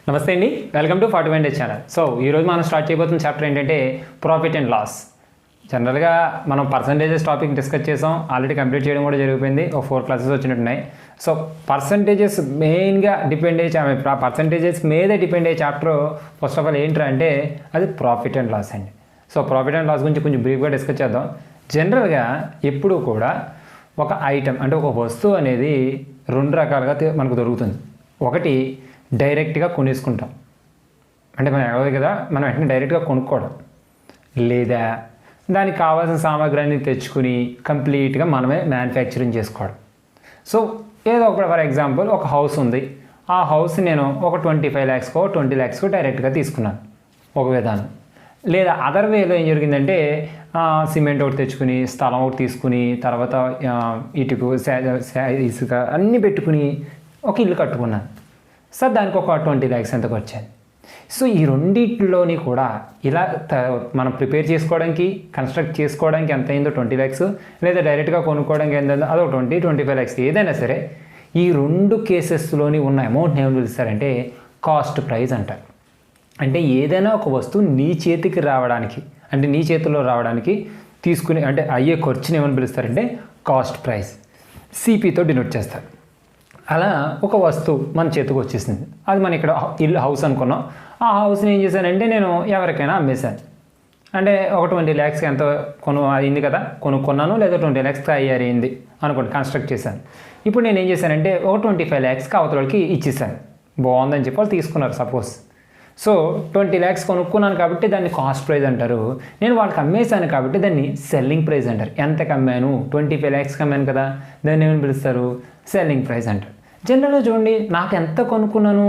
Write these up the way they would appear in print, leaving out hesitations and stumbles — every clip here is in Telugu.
నమస్తే అండి, welcome to 41 days channel. So ఈరోజు మనం స్టార్ట్ చేయబోతున్న చాప్టర్ ఏంటంటే ప్రాఫిట్ అండ్ లాస్. జనరల్గా మనం పర్సంటేజెస్ టాపిక్ డిస్కస్ చేసాం, ఆల్రెడీ కంప్లీట్ చేయడం కూడా జరిగిపోయింది. ఒక 4 క్లాసెస్ వచ్చినట్టున్నాయి. సో పర్సంటేజెస్ మెయిన్గా డిపెండ్ అయ్యే పర్సంటేజెస్ మీదే డిపెండ్ అయ్యే చాప్టర్ ఫస్ట్ ఆఫ్ ఆల్ ఏంట్రా అంటే అది ప్రాఫిట్ అండ్ లాస్ అండి. సో ప్రాఫిట్ అండ్ లాస్ గురించి కొంచెం బ్రీఫ్గా డిస్కస్ చేద్దాం. జనరల్గా ఎప్పుడు కూడా ఒక ఐటమ్ అంటే ఒక వస్తువు అనేది 2 రకాలుగా మనకు దొరుకుతుంది. ఒకటి డైరెక్ట్గా కొనేసుకుంటాం, అంటే మనం ఎగవదు కదా, మనం వెంటనే డైరెక్ట్గా కొనుక్కోవడం. లేదా దానికి కావాల్సిన సామాగ్రిని తెచ్చుకుని కంప్లీట్గా మనమే మ్యానుఫ్యాక్చరింగ్ చేసుకోవడం. సో ఏదో ఒక ఫర్ ఎగ్జాంపుల్ ఒక హౌస్ ఉంది, ఆ హౌస్ నేను ఒక 25 lakhsకో 20 lakhsకో డైరెక్ట్గా తీసుకున్నాను ఒక విధానం. లేదా అదర్ వేలో ఏం జరిగిందంటే సిమెంట్ ఒకటి తెచ్చుకుని, స్థలం ఒకటి తీసుకుని, తర్వాత ఇటుకు ఇసుక అన్నీ పెట్టుకుని ఒక ఇల్లు కట్టుకున్నాను. సార్ దానికి ఒక 20 lakhs ఎంతకు వచ్చాయి. సో ఈ రెండిట్లోని కూడా ఇలా మనం ప్రిపేర్ చేసుకోవడానికి, కన్స్ట్రక్ట్ చేసుకోవడానికి ఎంత అయిందో 20 lakhs, లేదా డైరెక్ట్గా కొనుక్కోవడానికి ఎంత అయిందో అదొక 20-25 lakhs. ఏదైనా సరే ఈ 2 కేసెస్లోని ఉన్న అమౌంట్ని ఏమని పిలుస్తారంటే కాస్ట్ ప్రైస్ అంటారు. అంటే ఏదైనా ఒక వస్తువు నీ చేతికి రావడానికి, అంటే నీ చేతిలో రావడానికి తీసుకుని అంటే అయ్యే ఖర్చుని ఏమని పిలుస్తారంటే కాస్ట్ ప్రైస్, సిపితో డినోట్ చేస్తారు. అలా ఒక వస్తువు మన చేతికి వచ్చేసింది, అది మన ఇక్కడ ఇల్లు హౌస్ అనుకున్నాం. ఆ హౌస్ని ఏం చేశానంటే నేను ఎవరికైనా అమ్మేశాను. అంటే ఒక 20 lakhsకి ఎంత అయింది కదా, కొనుక్కున్నాను, లేదా 20 lakhsకి అయ్యింది అనుకోండి, కన్స్ట్రక్ట్ చేశాను. ఇప్పుడు నేను ఏం చేశానంటే ఒక 25 lakhsకి అవతలకి ఇచ్చేసాను. బాగుందని చెప్పి వాళ్ళు తీసుకున్నారు సపోజ్. సో 20 lakhs కొనుక్కున్నాను కాబట్టి దాన్ని కాస్ట్ ప్రైస్ అంటారు. నేను వాళ్ళకి అమ్మేశాను కాబట్టి దాన్ని సెల్లింగ్ ప్రైస్ అంటారు. ఎంతకు అమ్మాను, 25 lakhsకి అమ్మాను కదా, దాన్ని ఏమని పిలుస్తారు, సెల్లింగ్ ప్రైస్ అంటారు. జనరల్గా చూడండి, నాకు ఎంత కొనుక్కున్నాను,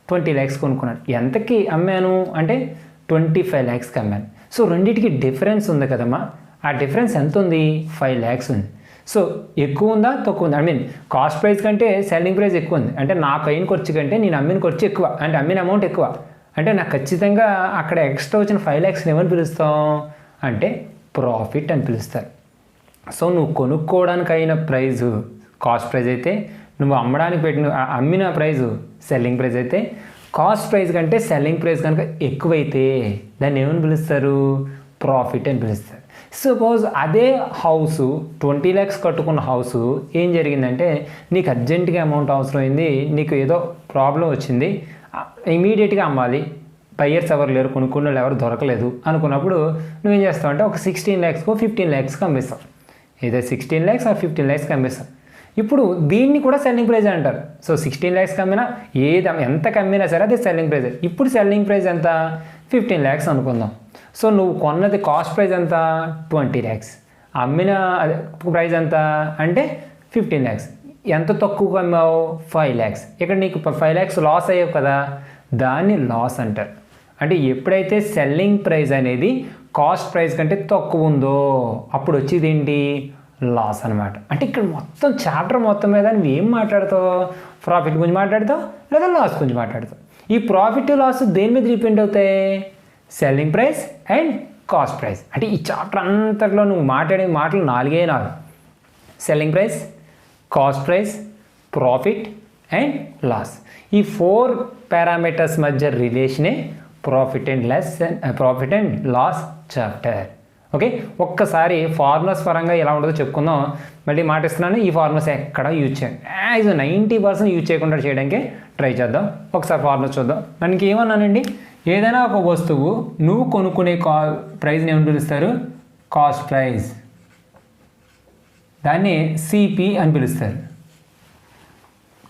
20 lakhs కొనుక్కున్నాను. ఎంతకి అమ్మాను అంటే 25 lakhsకి అమ్మాను. సో రెండింటికి డిఫరెన్స్ ఉంది కదమ్మా. ఆ డిఫరెన్స్ ఎంత ఉంది, 5 lakhs ఉంది. సో ఎక్కువ ఉందా తక్కువ ఉందా, కాస్ట్ ప్రైస్ కంటే సెల్లింగ్ ప్రైస్ ఎక్కువ ఉంది. అంటే నాకు అయిన ఖర్చు కంటే నేను అమ్మిన ఖర్చు ఎక్కువ, అంటే అమ్మిన అమౌంట్ ఎక్కువ. అంటే నాకు ఖచ్చితంగా అక్కడ ఎక్స్ట్రా వచ్చిన 5 lakhsని ఏమని పిలుస్తాం అంటే ప్రాఫిట్ అని పిలుస్తారు. సో నువ్వు కొనుక్కోవడానికి అయిన ప్రైజు కాస్ట్ ప్రైస్ అయితే, నువ్వు అమ్మడానికి పెట్టిన అమ్మిన ప్రైజు సెల్లింగ్ ప్రైస్ అయితే, కాస్ట్ ప్రైస్ కంటే సెల్లింగ్ ప్రైస్ కనుక ఎక్కువైతే దాన్ని ఏమని పిలుస్తారు, ప్రాఫిట్ అని పిలుస్తారు. సపోజ్ అదే హౌసు 20 lakhs కట్టుకున్న హౌసు ఏం జరిగిందంటే నీకు అర్జెంటుగా అమౌంట్ అవసరమైంది, నీకు ఏదో ప్రాబ్లం వచ్చింది, ఇమీడియట్గా అమ్మాలి, బయ్యర్స్ ఎవరు లేరు, కొనుక్కున్న వాళ్ళు ఎవరు దొరకలేదు అనుకున్నప్పుడు నువ్వేం చేస్తావు అంటే ఒక 16 lakhsకో 15 lakhsకి అమ్మేస్తావు. ఏదో 16 lakhs or 15 lakhsకి అమ్మేస్తావు. ఇప్పుడు దీన్ని కూడా సెల్లింగ్ ప్రైజ్ అంటారు. సో 16 lakhsకి అమ్మినా ఎంత కమ్మినా సరే అది సెల్లింగ్ ప్రైజ్. ఇప్పుడు సెల్లింగ్ ప్రైజ్ ఎంత, 15 lakhs అనుకుందాం. సో నువ్వు కొన్నది కాస్ట్ ప్రైజ్ ఎంత, 20 lakhs, అమ్మిన ప్రైజ్ ఎంత అంటే 15 lakhs. ఎంత తక్కువగా అమ్మావు, 5 lakhs. ఇక్కడ నీకు 5 lakhs లాస్ అయ్యావు కదా, దాన్ని లాస్ అంటారు. అంటే ఎప్పుడైతే సెల్లింగ్ ప్రైస్ అనేది కాస్ట్ ప్రైస్ కంటే తక్కువ ఉందో అప్పుడు వచ్చేది ఏంటి, లాస్ అనమాట. అంటే ఇక్కడ మొత్తం చాప్టర్ మొత్తం మీద నువ్వు ఏం మాట్లాడతావు, ప్రాఫిట్ గురించి మాట్లాడతావు లేదా లాస్ గురించి మాట్లాడతావు. ఈ ప్రాఫిట్ లాస్ దేని మీద డిపెండ్ అవుతాయి, selling price and cost price. అంటే ఈ చాప్టర్ అంతట్లో నువ్వు మాట్లాడే మాటలు 4 selling price, cost price, profit and loss. ఈ 4 పారామీటర్స్ మధ్య రిలేషనే profit and loss chapter. Okay, ఒక్కసారి ఫార్ములాస్ పరంగా ఎలా ఉంటుందో చెప్పుకుందాం. మళ్ళీ మాట ఇస్తున్నాను, ఈ ఫార్ములాస్ ఎక్కడ యూజ్ చేయండి, 90% యూజ్ చేయకుండా చేయడానికి ట్రై చేద్దాం. ఒకసారి ఫార్ములాస్ చూద్దాం. మనకి ఏమన్నానండి, ఏదైనా ఒక వస్తువు నువ్వు కొనుక్కునే ప్రైస్ని ఏమని పిలుస్తారు, కాస్ట్ ప్రైస్, దాన్ని సిపి అని పిలుస్తారు.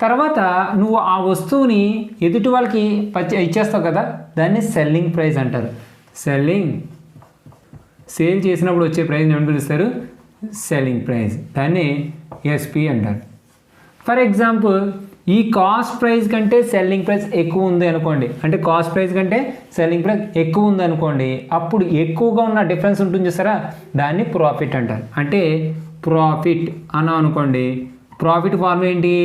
తర్వాత నువ్వు ఆ వస్తువుని ఎదుటి వాళ్ళకి ఇచ్చేస్తావు కదా, దాన్ని సెల్లింగ్ ప్రైస్ అంటారు. సేల్ చేసినప్పుడు వచ్చే ప్రైస్ని ఏమని పిలుస్తారు, సెల్లింగ్ ప్రైస్, దాన్ని ఎస్పి అంటారు. ఫర్ ఎగ్జాంపుల్ ఈ కాస్ట్ ప్రైస్ కంటే సెల్లింగ్ ప్రైస్ ఎక్కువ ఉంది అనుకోండి, అంటే కాస్ట్ ప్రైస్ కంటే సెల్లింగ్ ప్రైస్ ఎక్కువ ఉంది అనుకోండి, అప్పుడు ఎక్కువగా ఉన్న డిఫరెన్స్ ఉంటుంది చూసారా, దాన్ని ప్రాఫిట్ అంటారు. అంటే ప్రాఫిట్ అన్నాం అనుకోండి, ప్రాఫిట్ ఫార్ములా ఏంటి,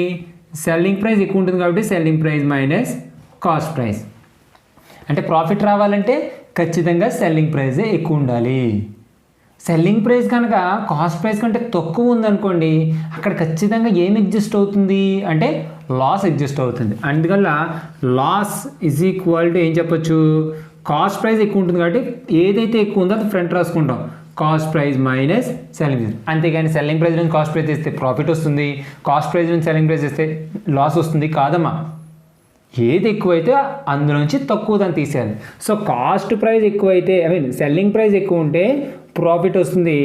సెల్లింగ్ ప్రైస్ ఎక్కువ ఉంటుంది కాబట్టి selling price minus cost price. అంటే ప్రాఫిట్ రావాలంటే ఖచ్చితంగా సెల్లింగ్ ప్రైజే ఎక్కువ ఉండాలి. సెల్లింగ్ ప్రైస్ కనుక కాస్ట్ ప్రైస్ కంటే తక్కువ ఉందనుకోండి, అక్కడ ఖచ్చితంగా ఏం ఎగ్జిస్ట్ అవుతుంది అంటే లాస్ ఎగ్జిస్ట్ అవుతుంది. అందువల్ల లాస్ ఈజ్ ఈక్వల్ టు ఏం చెప్పొచ్చు, కాస్ట్ ప్రైస్ ఎక్కువ ఉంటుంది కాబట్టి ఏదైతే ఎక్కువ ఉందో అది ఫ్రంట్ రాసుకుంటాం, cost price minus selling price. అంతేగాని సెల్లింగ్ ప్రైస్ నుంచి కాస్ట్ ప్రైస్ ఇస్తే ప్రాఫిట్ వస్తుంది, కాస్ట్ ప్రైస్ నుంచి సెల్లింగ్ ప్రైస్ ఇస్తే లాస్ వస్తుంది కాదమ్మా. ఏది ఎక్కువైతే అందులోంచి తక్కువ దాన్ని తీసేయాలి. సో కాస్ట్ ప్రైస్ ఎక్కువైతే సెల్లింగ్ ప్రైస్ ఎక్కువ ఉంటే ప్రాఫిట్ వస్తుంది,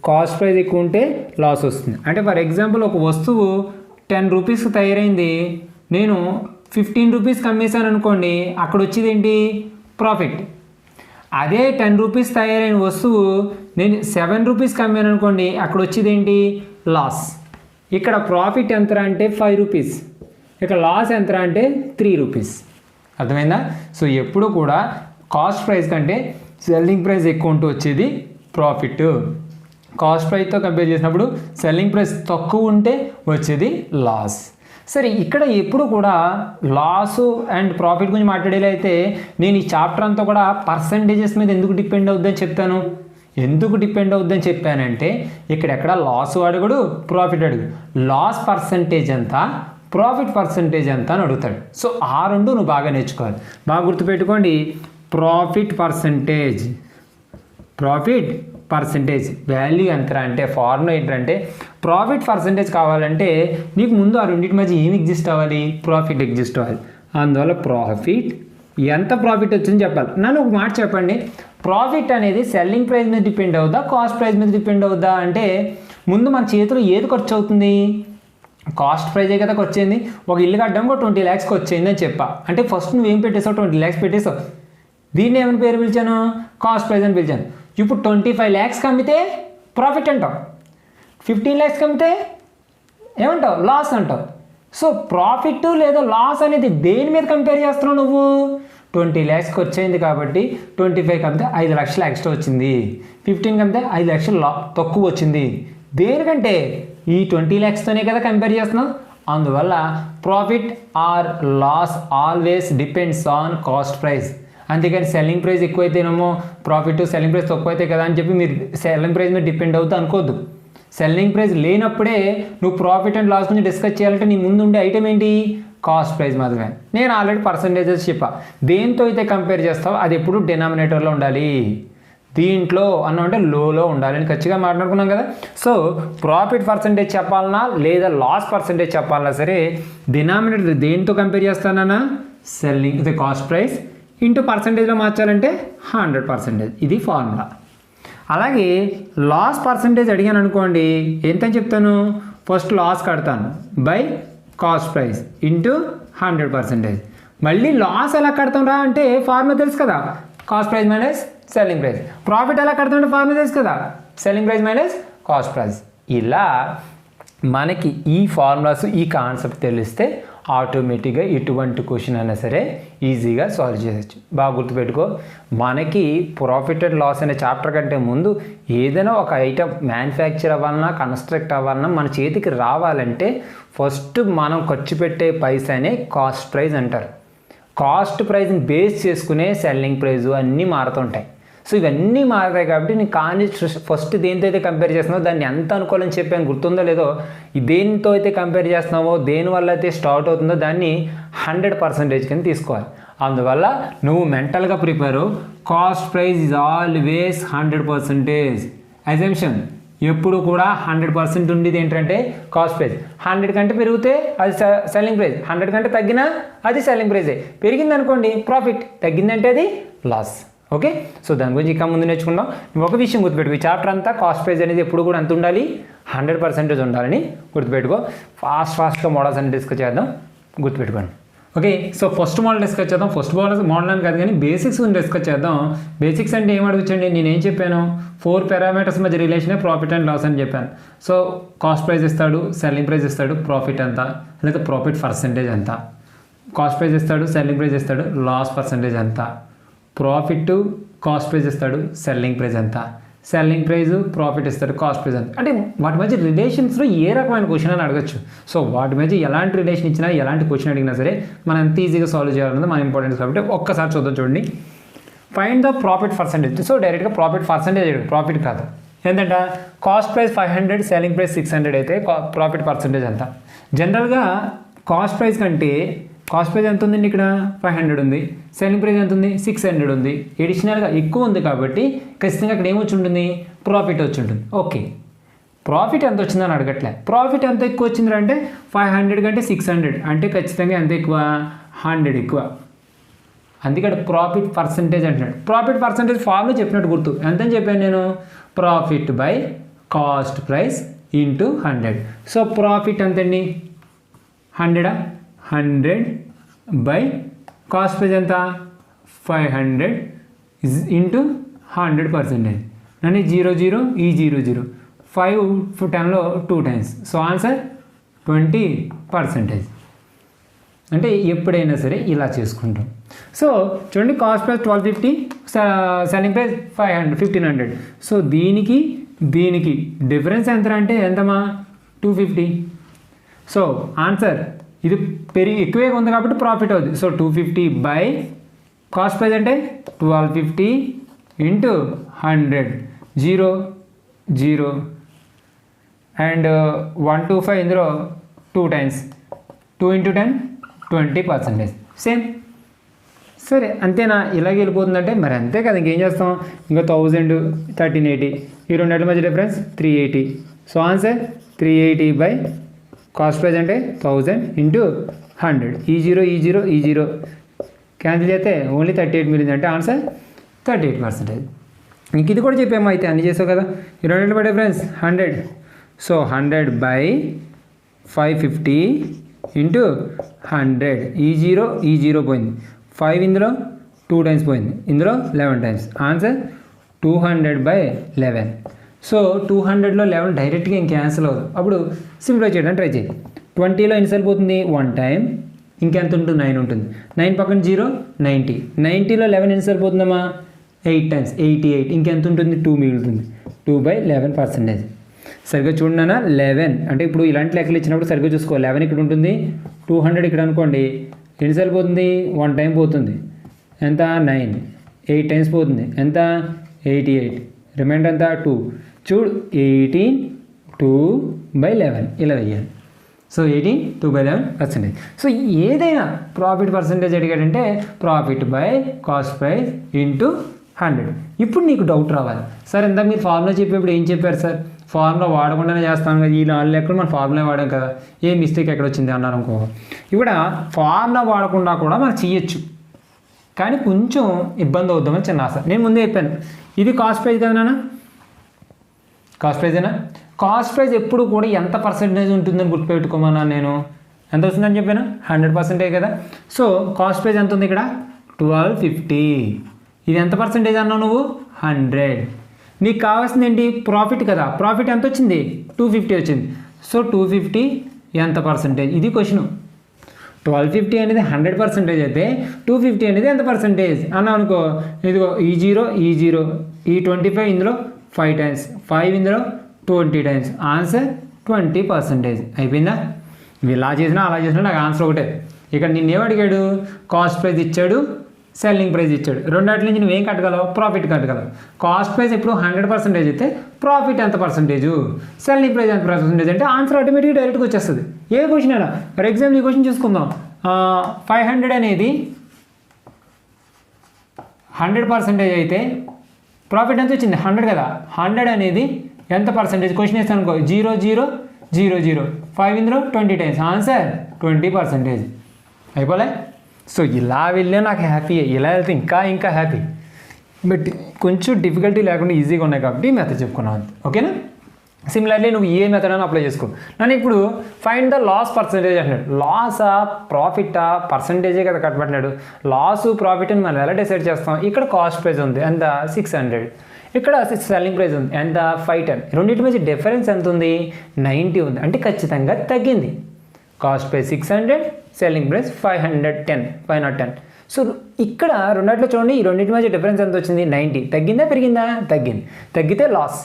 కాస్ట్ ప్రైస్ ఎక్కువ ఉంటే లాస్ వస్తుంది. అంటే ఫర్ ఎగ్జాంపుల్ ఒక వస్తువు 10 రూపీస్కి తయారైంది, నేను 15 రూపీస్కి అమ్మేశాను అనుకోండి, అక్కడ వచ్చేది ఏంటి ప్రాఫిట్. అదే 10 రూపీస్ తయారైన వస్తువు నేను 7 రూపీస్కి అమ్మాను అనుకోండి, అక్కడ వచ్చేది ఏంటి లాస్. ఇక్కడ ప్రాఫిట్ ఎంత అంటే 5 రూపీస్, ఇక్కడ లాస్ ఎంత అంటే 3 రూపీస్. అర్థమైందా? సో ఎప్పుడు కూడా కాస్ట్ ప్రైస్ కంటే సెల్లింగ్ ప్రైస్ ఎక్కువ ఉంటూ వచ్చేది ప్రాఫిట్. కాస్ట్ ప్రైస్తో కంపేర్ చేసినప్పుడు సెల్లింగ్ ప్రైస్ తక్కువ ఉంటే వచ్చేది లాస్. సరే, ఇక్కడ ఎప్పుడు కూడా లాసు అండ్ ప్రాఫిట్ గురించి మాట్లాడేలైతే నేను ఈ చాప్టర్ అంతా కూడా పర్సంటేజెస్ మీద ఎందుకు డిపెండ్ అవుద్దని చెప్తాను. ఎందుకు డిపెండ్ అవుద్దని చెప్పానంటే ఇక్కడెక్కడ లాస్ అడుగుడు, ప్రాఫిట్ అడుగు. లాస్ పర్సంటేజ్ ఎంత, ప్రాఫిట్ పర్సంటేజ్ ఎంత అని అడుగుతాడు. సో ఆ రెండు నువ్వు బాగా నేర్చుకోవాలి. బాగా గుర్తుపెట్టుకోండి, ప్రాఫిట్ పర్సంటేజ్ వాల్యూ ఎంత అంటే ఫార్ములా ఏంటంటే ప్రాఫిట్ పర్సంటేజ్ కావాలంటే నీకు ముందు ఆ రెండింటి మధ్య ఏమి ఎగ్జిస్ట్ అవ్వాలి, ప్రాఫిట్ ఎగ్జిస్ట్ అవ్వాలి. అందువల్ల ప్రాఫిట్ ఎంత ప్రాఫిట్ వచ్చిందని చెప్పాలి. నన్ను ఒక మాట చెప్పండి, ప్రాఫిట్ అనేది సెల్లింగ్ ప్రైస్ మీద డిపెండ్ అవుద్దా, కాస్ట్ ప్రైస్ మీద డిపెండ్ అవుద్దా అంటే ముందు మన చేతిలో ఏది ఖర్చు అవుతుంది, కాస్ట్ ప్రైజే కదా వచ్చింది. ఒక ఇల్లు కట్టడం 20 lakhsకి వచ్చింది అని చెప్పా అంటే ఫస్ట్ నువ్వేం పెట్టేసావు, 20 lakhs పెట్టేసావు. దీన్ని ఏమైనా పేరు పిలిచాను, కాస్ట్ ప్రైస్ అని పిలిచాను. ఇప్పుడు 25 lakhsకి అమ్మితే ప్రాఫిట్ అంటావు, 15 lakhsకి అమ్మితే ఏమంటావు, లాస్ అంటావు. సో ప్రాఫిట్ లేదా లాస్ అనేది దేని మీద కంపేర్ చేస్తున్నావు నువ్వు, 20 lakhsకి వచ్చింది కాబట్టి 25కి అమ్మితే 5 లక్షలు ఎక్స్ట్రా వచ్చింది, 15కి అమ్మితే 5 లక్షలు తక్కువ వచ్చింది. దేనికంటే ఈ 20 lakhstోనే కదా కంపేర్ చేస్తున్నాం. అందువల్ల profit or loss always depends on cost price. అంతేకాని సెల్లింగ్ ప్రైస్ ఎక్కువైతేనేమో ప్రాఫిట్, సెల్లింగ్ ప్రైస్ తక్కువ అయితే కదా అని చెప్పి మీరు సెల్లింగ్ ప్రైస్ మీద డిపెండ్ అవుతా అనుకోవద్దు. సెల్లింగ్ ప్రైస్ లేనప్పుడే నువ్వు ప్రాఫిట్ అండ్ లాస్ గురించి డిస్కస్ చేయాలంటే నీ ముందు ఉండే ఐటమ్ ఏంటి, కాస్ట్ ప్రైస్ మాత్రమే. నేను ఆల్రెడీ పర్సంటేజెస్ చెప్పా, దేంతో అయితే కంపేర్ చేస్తావో అది ఎప్పుడు డినామినేటర్లో ఉండాలి, దీంట్లో అంటే లోలో ఉండాలి అని ఖచ్చితంగా మాట్లాడుకున్నాం కదా. సో ప్రాఫిట్ పర్సంటేజ్ చెప్పాలన్నా లేదా లాస్ పర్సంటేజ్ చెప్పాలన్నా సరే డినామినేటర్ దేంతో కంపేర్ చేస్తానన్నా సెల్లింగ్ కాస్ట్ ప్రైస్ ఇంటూ పర్సంటేజ్లో మార్చాలంటే 100%. ఇది ఫార్ములా. అలాగే లాస్ పర్సంటేజ్ అడిగాను అనుకోండి, ఎంతని చెప్తాను, ఫస్ట్ లాస్ కడతాను బై కాస్ట్ ప్రైస్ ఇంటూ 100%. మళ్ళీ లాస్ ఎలా కడతాం రా అంటే ఫార్ములా తెలుసు కదా, cost price minus selling price. Profit ఎలా కడతామంటే ఫార్ములా తెలుసు కదా, selling price minus cost price. ఇలా మనకి ఈ ఫార్ములాస్ ఈ కాన్సెప్ట్ తెలిస్తే ఆటోమేటిక్గా ఎటువంటి క్వశ్చన్ అయినా సరే ఈజీగా సాల్వ్ చేయవచ్చు. బాగా గుర్తుపెట్టుకో, మనకి ప్రాఫిట్ అండ్ లాస్ అనే చాప్టర్ కంటే ముందు ఏదైనా ఒక ఐటమ్ మ్యానుఫ్యాక్చర్ అవ్వాలన్నా కన్స్ట్రక్ట్ అవ్వాలన్నా మన చేతికి రావాలంటే ఫస్ట్ మనం ఖర్చు పెట్టే పైసానే కాస్ట్ ప్రైస్ అంటారు. కాస్ట్ ప్రైస్ని బేస్ చేసుకునే సెల్లింగ్ ప్రైజు అన్నీ మారుతుంటాయి. సో ఇవన్నీ మారుతాయి కాబట్టి నేను కానీ ఫస్ట్ దేనితో అయితే కంపేర్ చేస్తున్నావో దాన్ని ఎంత అనుకోవాలని చెప్పాను, గుర్తుందో లేదో. దేనితో అయితే కంపేర్ చేస్తున్నావో దేనివల్ల అయితే స్టార్ట్ అవుతుందో దాన్ని 100% కింద తీసుకోవాలి. అందువల్ల నువ్వు మెంటల్గా prepare, cost price is always 100%. Assumption ఎప్పుడు కూడా 100% ఉండేది ఏంటంటే కాస్ట్ ప్రైస్. 100 కంటే పెరిగితే అది సెల్లింగ్ ప్రైస్, 100 కంటే తగ్గినా అది సెల్లింగ్ ప్రైజే. పెరిగింది అనుకోండి ప్రాఫిట్, తగ్గిందంటే అది లాస్. ఓకే, సో దాని గురించి ఇంకా ముందు నేర్చుకుందాం. నువ్వు ఒక విషయం గుర్తుపెట్టుకో, ఈ చాప్టర్ అంతా కాస్ట్ ప్రైస్ అనేది ఎప్పుడు కూడా ఎంత ఉండాలి, 100% ఉండాలని గుర్తుపెట్టుకో. ఫాస్ట్గా మోడల్స్ అన్ని డిస్కస్ చేద్దాం, గుర్తుపెట్టుకోండి. Okay, so first model discuss చేద్దాం. ఫస్ట్ మోడల్ అని కాదు కానీ బేసిక్స్ గురించి డిస్కస్ చేద్దాం. బేసిక్స్ అంటే ఏం అడుగుచండి, నేనేం చెప్పాను, 4 పారామీటర్స్ మధ్య రిలేషనే ప్రాఫిట్ అండ్ లాస్ అని చెప్పాను. సో కాస్ట్ ప్రైస్ ఇస్తాడు, సెల్లింగ్ ప్రైస్ ఇస్తాడు, ప్రాఫిట్ ఎంత లేదా ప్రాఫిట్ పర్సంటేజ్ ఎంత. కాస్ట్ ప్రైస్ ఇస్తాడు, సెల్లింగ్ ప్రైస్ ఇస్తాడు, లాస్ పర్సంటేజ్ ఎంత. ప్రాఫిట్ కాస్ట్ ప్రైస్ ఇస్తాడు, సెల్లింగ్ ప్రైస్ ఎంత. సెల్లింగ్ ప్రైస్ ప్రాఫిట్ ఇస్తాడు, కాస్ట్ ప్రైస్ ఎంత. అంటే వాటి మధ్య రిలేషన్స్లో ఏ రకమైన క్వశ్చన్ అని అడగచ్చు. సో వాటి మధ్య ఎలాంటి రిలేషన్ ఇచ్చినా ఎలాంటి క్వశ్చన్ అడిగినా సరే మనం ఎంత ఈజీగా సాల్వ్ చేయాలన్నది మన ఇంపార్టెన్స్ కాబట్టి ఒక్కసారి చూద్దాం. చూడండి, find the profit percentage. So డైరెక్ట్గా ప్రాఫిట్ పర్సంటేజ్ అడిగాడు, ప్రాఫిట్ కాదు. ఏంటంటే కాస్ట్ ప్రైస్ 500, సెల్లింగ్ ప్రైస్ 600 అయితే ప్రాఫిట్ పర్సంటేజ్ ఎంత? జనరల్గా కాస్ట్ ప్రైస్ కంటే కాస్ట్ ప్రైస్ ఎంత ఉందండి ఇక్కడ 500 ఉంది, సెల్లింగ్ ప్రైస్ ఎంత ఉంది 600 ఉంది, ఎడిషనల్గా ఎక్కువ ఉంది కాబట్టి ఖచ్చితంగా ఇక్కడ ఏమొచ్చి ఉంటుంది? ప్రాఫిట్ వచ్చి ఉంటుంది. ఓకే, ప్రాఫిట్ ఎంత వచ్చిందని అడగట్లే, ప్రాఫిట్ ఎంత ఎక్కువ వచ్చింది అంటే 500 కంటే 600 అంటే ఖచ్చితంగా ఎంత ఎక్కువ? 100 ఎక్కువ. అందుకే ప్రాఫిట్ పర్సంటేజ్ అంటున్నాడు. ప్రాఫిట్ పర్సంటేజ్ ఫార్ములా చెప్పినట్టు గుర్తు. ఎంతని చెప్పాను నేను? Profit by cost price into 100. So profit ఎంతండి? 100. 100 బై కాస్ట్ ప్రైస్ ఎంత? 500 ఇంటూ 100%. అంటే 0 0 ఈ 0 0 5 10లో 2 times. So answer 20%. అంటే ఎప్పుడైనా సరే ఇలా చేసుకుంటాం. సో చూడండి, cost price 1250, selling price 1500. So దీనికి డిఫరెన్స్ ఎంత అంటే ఎంతమా? 250. సో ఆన్సర్ ఇది ఎక్కువే ఉంది కాబట్టి ప్రాఫిట్ అవుతుంది. సో 250 బై కాస్ట్ ప్రైస్ అంటే 1250 ఇంటూ 100, 0 0 అండ్ 125 ఇందులో 2 times, 2 into 10 20%. సేమ్. సరే అంతేనా? ఇలాగే వెళ్ళిపోతుందంటే మరి అంతే కదా, ఇంకేం చేస్తాం? ఇంకా 1000, 1380, ఈ రెండింటి మధ్య difference 380. So answer 380 by cost price అంటే 1000 ఇంటూ 100. ఈ 0 క్యాన్సిల్ చేస్తే ఓన్లీ 38 మిగిలింది. అంటే ఆన్సర్ 38%. ఇంక ఇది కూడా చెప్పాము, అయితే అన్ని చేసావు కదా. ఈ రెండింటి మధ్య డిఫరెన్స్ 100. So 100 by 550 into 100. ఈ 0 పోయింది, 5 ఇందులో 2 times పోయింది, ఇందులో 11 times. Answer 200 by 11. సో 200లో 11 డైరెక్ట్గా ఇంక క్యాన్సిల్ అవ్వదు. అప్పుడు సింప్లిఫై చేయడానికి ట్రై చేయి. 20లో ఎన్నిసార్లు పోతుంది? 1 time. ఇంకెంత ఉంటుంది? 9 ఉంటుంది. 9 పక్కన 0 90. 90లో 11 ఎన్నిసార్లు పోతుందమ్మా? 8 times, 88. ఇంకెంత ఉంటుంది? 2 మిగులుతుంది. 2 బై 11%. సరిగ్గా చూడన్నా 11 అంటే ఇప్పుడు ఇలాంటి లెక్కలు ఇచ్చినప్పుడు సరిగ్గా చూసుకో. 11 ఇక్కడ ఉంటుంది, 200 ఇక్కడ అనుకోండి. ఎన్నిసార్లు పోతుంది? 1 time పోతుంది. ఎంత? 9. 8 times పోతుంది. ఎంత? 88. రిమైండర్ ఎంత? 2. చూడు, 18 2 బై 11 ఇలా వేయాలి. So 18 2 by 11%. సో ఏదైనా ప్రాఫిట్ పర్సంటేజ్ అడిగాడంటే profit by cost price into 100. ఇప్పుడు నీకు డౌట్ రావాలి, సార్ ఇందాక మీరు ఫార్ములా చెప్పేప్పుడు ఏం చెప్పారు సార్? ఫార్ములా వాడకుండానే చేస్తాను కదా, ఈ 4 లెక్కలు మనం ఫార్ములా వాడాం కదా, ఏ మిస్టేక్ ఎక్కడ వచ్చింది అన్నారు అనుకో. ఇక్కడ ఫార్ములా వాడకుండా కూడా మనం చేయొచ్చు, కానీ కొంచెం ఇబ్బంది అవుద్దామని చిన్న ఆశ. నేను ముందే చెప్పాను, ఇది కాస్ట్ ప్రైస్ కదా నాన్న, కాస్ట్ ప్రైజేనా? కాస్ట్ ప్రైస్ ఎప్పుడు కూడా ఎంత పర్సెంటేజ్ ఉంటుందని గుర్తుపెట్టుకోమన్నా నేను. ఎంత వస్తుందని చెప్పాను? 100% కదా. సో కాస్ట్ ప్రైస్ ఎంత ఉంది ఇక్కడ? 1250. ఇది ఎంత పర్సెంటేజ్ అన్నావు నువ్వు? 100. నీకు కావాల్సింది ఏంటి? ప్రాఫిట్ కదా. ప్రాఫిట్ ఎంత వచ్చింది? 250 వచ్చింది. సో 250 ఎంత పర్సెంటేజ్? ఇది క్వశ్చన్. 1250 అనేది 100% అయితే 250 అనేది ఎంత పర్సెంటేజ్ అన్నావు అనుకో. ఇదిగో ఈ 0 ఈ 25 ఇందులో 5 times, 5 ఇందులో 20 times. ఆన్సర్ 20%. అయిపోయిందా? నువ్వు ఇలా చేసినా అలా చేసినా నాకు ఆన్సర్ ఒకటే. ఇక్కడ నిన్నేం అడిగాడు? కాస్ట్ ప్రైస్ ఇచ్చాడు, సెల్లింగ్ ప్రైస్ ఇచ్చాడు. రెండాటి నుంచి నువ్వేం కట్టగలవు? ప్రాఫిట్ కట్టగలవు. కాస్ట్ ప్రైస్ ఎప్పుడు 100% అయితే ప్రాఫిట్ ఎంత పర్సెంటేజు, సెల్లింగ్ ప్రైస్ ఎంత పర్సెంటేజ్ అంటే ఆన్సర్ ఆటోమేటిక్గా డైరెక్ట్గా వచ్చేస్తుంది. ఏ క్వశ్చన్ అయినా. ఫర్ ఎగ్జాంపుల్ ఈ క్వశ్చన్ చూసుకుందాం. 500 అనేది 100% అయితే ప్రాఫిట్ ఎంత వచ్చింది? 100 కదా. 100 అనేది ఎంత పర్సెంటేజ్? క్వశ్చన్ వేస్తాను అనుకో. 0 0 0 0 5 ఇందులో 20 times. ఆన్సర్ 20%. అయిపోలే. సో ఇలా వెళ్ళే నాకు హ్యాపీ, ఇలా వెళ్తే ఇంకా హ్యాపీ. బట్ కొంచెం డిఫికల్టీ లేకుండా ఈజీగా ఉన్నాయి కాబట్టి మెథడ్ చెప్పుకున్నాను. ఓకేనా? సిమిలర్లీ నువ్వు ఏ మెథడ్ అని అప్లై చేసుకో. నన్ను ఇప్పుడు ఫైండ్ ద లాస్ పర్సంటేజ్ అంటున్నాడు. లాసా ప్రాఫిటా? పర్సంటేజే కదా కట్టబట్టినాడు. లాసు ప్రాఫిట్ అని మనం ఎలా డిసైడ్ చేస్తాం? ఇక్కడ కాస్ట్ ప్రైస్ ఉంది ఎంత? 600. ఇక్కడ సెల్లింగ్ ప్రైస్ ఉంది ఎంత? 510. రెండింటి మధ్య డిఫరెన్స్ ఎంత ఉంది? 90 ఉంది. అంటే ఖచ్చితంగా తగ్గింది. Cost price 600, selling price 510. So ఇక్కడ రెండిట్లో చూడండి, ఈ రెండింటి మధ్య డిఫరెన్స్ ఎంత వచ్చింది? 90. తగ్గిందా పెరిగిందా? తగ్గింది. తగ్గితే లాస్,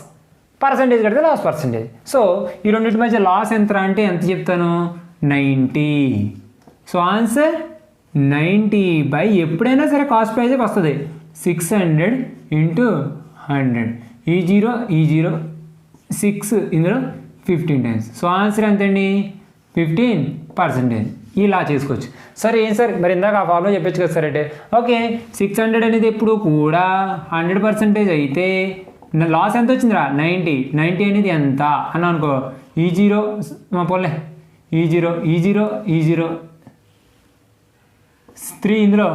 పర్సంటేజ్ కడితే లాస్ పర్సంటేజ్. సో ఈ రెండింటి మధ్య లాస్ ఎంత అంటే ఎంత చెప్తాను? 90. సో ఆన్సర్ 90 బై ఎప్పుడైనా సరే కాస్ట్ ప్రైజే వస్తుంది. 600 ఇంటూ 100. ఈ జీరో 6 ఇందులో 15 టైమ్స్. సో ఆన్సర్ ఎంతండి 15%. ఇలా చేసుకోవచ్చు. సరే ఏం సార్ మరి ఇందాక ఆ ఫార్ములా చెప్పొచ్చు కదా సార్ అంటే ఓకే 600 అనేది ఎప్పుడు కూడా 100% అయితే లాస్ ఎంత వచ్చిందిరా 90 అనేది ఎంత అని అనుకో ఈ0 పోలే ఈ0 3 ఇందులో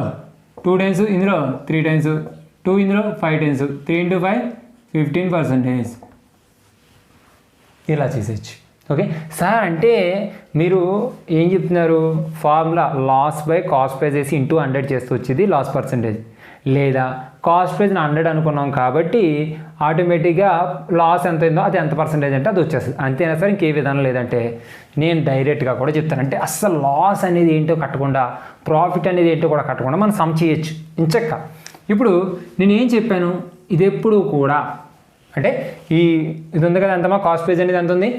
2 టైమ్స్ ఇందులో 3 టైమ్స్ 2 ఇందులో 5 టైమ్స్ 3 into 5 15%. ఇలా చేసేయచ్చు. ఓకే సార్ అంటే మీరు ఏం చెప్తున్నారు formula loss by cost price వేసి ఇంటూ 100 చేస్తూ వచ్చేది లాస్ పర్సంటేజ్, లేదా కాస్ట్ ప్రైజ్ని 100 అనుకున్నాం కాబట్టి ఆటోమేటిక్గా లాస్ ఎంత అయిందో అది ఎంత పర్సంటేజ్ అంటే అది వచ్చేస్తుంది. అంతేనా సార్ ఇంకే విధానం లేదంటే నేను డైరెక్ట్గా కూడా చెప్తాను. అంటే అస్సలు లాస్ అనేది ఏంటో కట్టకుండా ప్రాఫిట్ అనేది ఏంటో కూడా కట్టకుండా మనం సమ్ చేయొచ్చు ఇంచక్క. ఇప్పుడు నేను ఏం చెప్పాను ఇది ఎప్పుడు కూడా అంటే ఇది ఉంది కదా ఎంతమా కాస్ట్ ప్రైజ్ అనేది ఎంత ఉంది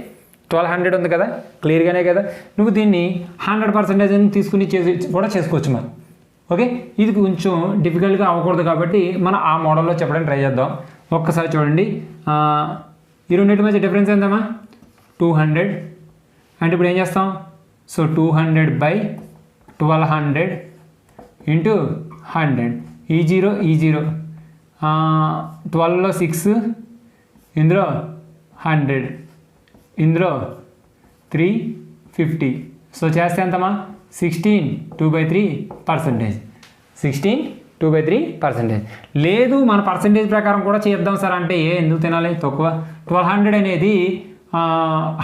1200 ఉంది కదా క్లియర్గానే కదా. నువ్వు దీన్ని 100% తీసుకుని కూడా చేసుకోవచ్చు మనం. ఓకే ఇది కొంచెం డిఫికల్ట్గా అవ్వకూడదు కాబట్టి మనం ఆ మోడల్లో చెప్పడానికి ట్రై చేద్దాం. ఒక్కసారి చూడండి ఈ రెండింటి మధ్య డిఫరెన్స్ ఎంతమ్మా 200. అంటే ఇప్పుడు ఏం చేస్తాం సో 200/1200 ఇంటూ 100 ఈ0 12లో 6 ఇందులో 100 ఇందులో 350. సో చేస్తే ఎంతమ్మా 16 2/3%. 16 2/3%. లేదు మన పర్సంటేజ్ ప్రకారం కూడా చేద్దాం సార్ అంటే ఎందుకు తినాలి తక్కువ 1200 అనేది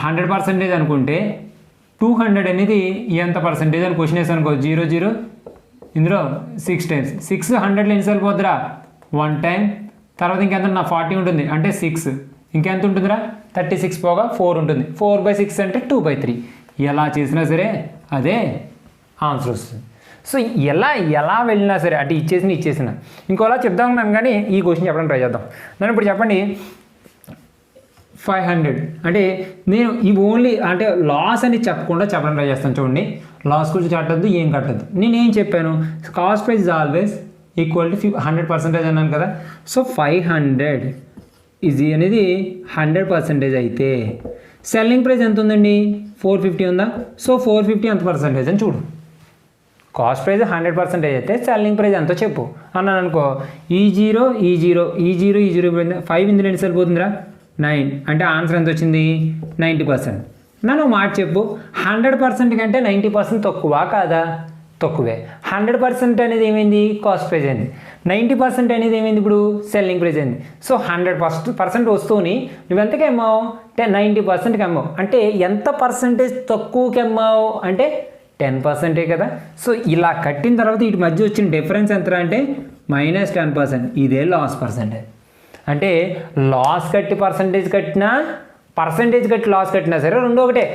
100% అనుకుంటే 200 అనేది ఎంత పర్సంటేజ్ అని క్వశ్చన్ వేసాను అనుకో 0 ఇందులో 6 టైమ్స్ 6 100లో ఎన్నిసార్లు పోద్దురా 1 టైం. తర్వాత ఇంకెంత నా 40 ఉంటుంది అంటే 6 ఇంకెంత ఉంటుందిరా 36 పోగా 4 ఉంటుంది 4/6 అంటే 2/3. ఎలా చేసినా సరే అదే ఆన్సర్ వస్తుంది. సో ఎలా వెళ్ళినా సరే అంటే ఇచ్చేసిన ఇంకోలా చెప్దాం ఉన్నాను కానీ ఈ క్వశ్చన్ చెప్పడానికి ట్రై చేద్దాం. నన్ను ఇప్పుడు చెప్పండి 500 అంటే నేను ఇవి ఓన్లీ అంటే లాస్ అని చెప్పకుండా చెప్పడానికి ట్రై చేస్తాను. చూడండి లాస్ గురించి కట్టద్దు ఏం కట్టద్దు. నేనేం చెప్పాను cost price is always equal to 100% అన్నాను కదా. సో 500 ఇది అనేది 100% అయితే సెల్లింగ్ ప్రైస్ ఎంత ఉందండి 450 ఉందా. సో 450 ఎంత పర్సంటేజ్ అని చూడు. కాస్ట్ ప్రైస్ 100% అయితే సెల్లింగ్ ప్రైస్ ఎంతో చెప్పు అన్నాను అనుకో ఈ0 5 ఇందులో ఎన్నిసార్లు పోతుందిరా 9 అంటే ఆన్సర్ ఎంత వచ్చింది 90%. నన్ను మాట చెప్పు 100% కంటే 90% తక్కువ కాదా తక్కువే. 100% అనేది ఏమైంది కాస్ట్ ప్రైజ్ అయింది 90% అనేది ఏమైంది ఇప్పుడు సెల్లింగ్ ప్రైజ్ అయింది. సో 100% వస్తువుని నువ్వు ఎంతకి అమ్మావు 90%కి అమ్మావు అంటే ఎంత పర్సంటేజ్ తక్కువకి అమ్మావు అంటే 10% కదా. సో ఇలా కట్టిన తర్వాత వీటి మధ్య వచ్చిన డిఫరెన్స్ ఎంత అంటే -10%. ఇదే లాస్ పర్సంటేజ్. అంటే లాస్ కట్టి పర్సంటేజ్ కట్టినా లాస్ కట్టినా సరే రెండు ఒకటే.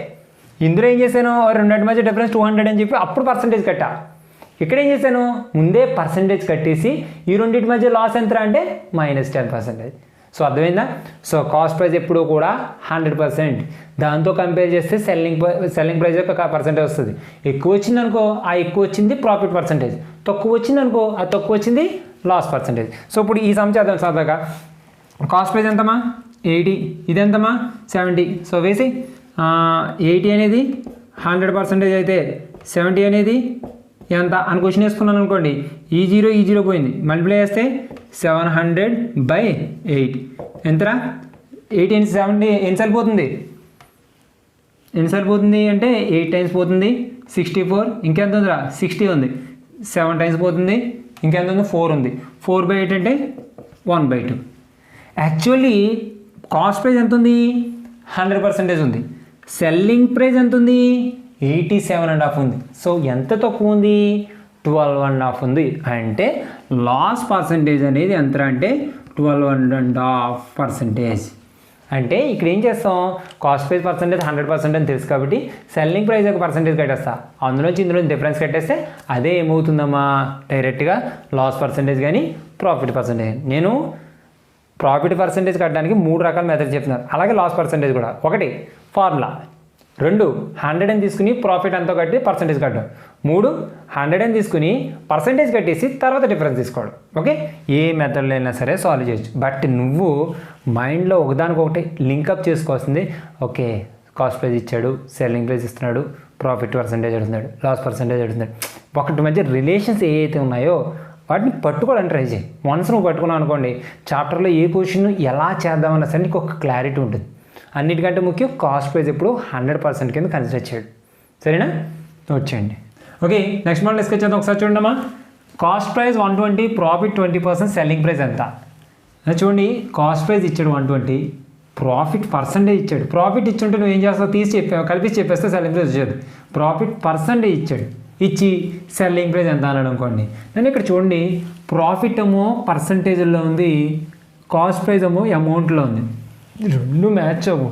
ఇందులో ఏం చేశాను రెండింటి మధ్య డిఫరెన్స్ 200 అని చెప్పి అప్పుడు పర్సంటేజ్ కట్టా. ఇక్కడ ఏం చేశాను ముందే పర్సంటేజ్ కట్టేసి ఈ రెండింటి మధ్య లాస్ ఎంత అంటే -10%. సో అర్థమైందా. సో కాస్ట్ ప్రైస్ ఎప్పుడు కూడా 100%. దాంతో కంపేర్ చేస్తే సెల్లింగ్ ప్రైస్ యొక్క పర్సంటేజ్ వస్తుంది. ఎక్కువ వచ్చింది అనుకో ఆ ఎక్కువ వచ్చింది ప్రాఫిట్ పర్సంటేజ్, తక్కువ వచ్చింది అనుకో ఆ తక్కువ వచ్చింది లాస్ పర్సంటేజ్. సో ఇప్పుడు ఈ సమ్ చేద్దాం సరదాగా. కాస్ట్ ప్రైస్ ఎంతమ్మా 80 ఇది ఎంతమ్మా 70. సో వేసి 80 అనేది 100% అయితే 70 అనేది ఎంత అని క్వశ్చన్ వేసుకున్నాను అనుకోండి ఈ0 పోయింది మల్టిప్లై చేస్తే 700/8 ఎంతరా 80 70 ఎన్నిసార్లు పోతుంది అంటే 8 టైమ్స్ పోతుంది 64. ఇంకెంత ఉందిరా 60 ఉంది 7 టైమ్స్ పోతుంది ఇంకెంత ఉంది 4 ఉంది 4/8 అంటే 1/2. యాక్చువల్లీ కాస్ట్ ప్రైస్ ఎంత ఉంది 100% ఉంది. సెల్లింగ్ ప్రైస్ ఎంత ఉంది 87.5 ఉంది. సో ఎంత తక్కువ ఉంది 12.5 ఉంది. అంటే లాస్ పర్సంటేజ్ అనేది ఎంత అంటే 12.5%. అంటే ఇక్కడ ఏం చేస్తాం కాస్ట్ ప్రైస్ పర్సంటేజ్ 100% అని తెలుసు కాబట్టి సెల్లింగ్ ప్రైస్ యొక్క పర్సంటేజ్ కట్టేస్తా, అందులోంచి డిఫరెన్స్ కట్టేస్తే అదే ఏమవుతుందమ్మా డైరెక్ట్గా లాస్ పర్సంటేజ్ కానీ ప్రాఫిట్ పర్సంటేజ్. నేను ప్రాఫిట్ పర్సంటేజ్ కట్టడానికి 3 రకాల మెథడ్ చెప్తున్నారు, అలాగే లాస్ పర్సంటేజ్ కూడా. ఒకటి ఫార్ములా 2 100 అని తీసుకుని ప్రాఫిట్ ఎంతో కట్టి పర్సంటేజ్ కట్టడం. 3 100 అని తీసుకుని పర్సంటేజ్ కట్టేసి తర్వాత డిఫరెన్స్ తీసుకోవడం. ఓకే, ఏ మెథడ్లో అయినా సరే సాల్వ్ చేయొచ్చు. బట్ నువ్వు మైండ్లో ఒకదానికొకటి లింకప్ చేసుకోవాల్సింది. ఓకే, కాస్ట్ ప్రైస్ ఇచ్చాడు, సెల్లింగ్ ప్రైస్ ఇస్తున్నాడు, ప్రాఫిట్ పర్సంటేజ్ అడుగుతున్నాడు, లాస్ పర్సంటేజ్ అడుగుతున్నాడు. ఒకటి మధ్య రిలేషన్స్ ఏవైతే ఉన్నాయో వాటిని పట్టుకోవడానికి ట్రై చేయి. వన్స్ నువ్వు పట్టుకున్నావు అనుకోండి, చాప్టర్లో ఏ పొజిషన్ ఎలా చేద్దామన్నా సరే నీకు ఒక క్లారిటీ ఉంటుంది. అన్నిటికంటే ముఖ్యం కాస్ట్ ప్రైస్ ఎప్పుడు 100% కింద కన్సిడర్ చేయడు. సరేనా, నోట్ చేయండి. ఓకే, నెక్స్ట్ మోడల్ డిస్కస్ చేద్దాం. ఒకసారి చూడమ్మా. Cost price 120, profit 20%, selling price ఎంత? చూడండి, కాస్ట్ ప్రైస్ ఇచ్చాడు 120, ప్రాఫిట్ పర్సంటేజ్ ఇచ్చాడు. ప్రాఫిట్ ఇచ్చుంటే నువ్వు ఏం చేస్తావు, తీసి కలిపి చెప్పేస్తే సెల్లింగ్ ప్రైస్ వచ్చేది. ప్రాఫిట్ పర్సంటేజ్ ఇచ్చాడు, ఇచ్చి సెల్లింగ్ ప్రైస్ ఎంత అన్నాడు అనుకోండి. నేను ఇక్కడ చూడండి, ప్రాఫిట్ ఏమో పర్సంటేజ్లో ఉంది, కాస్ట్ ప్రైస్ ఏమో అమౌంట్లో ఉంది. రెండు మ్యాచ్ అవ్వు.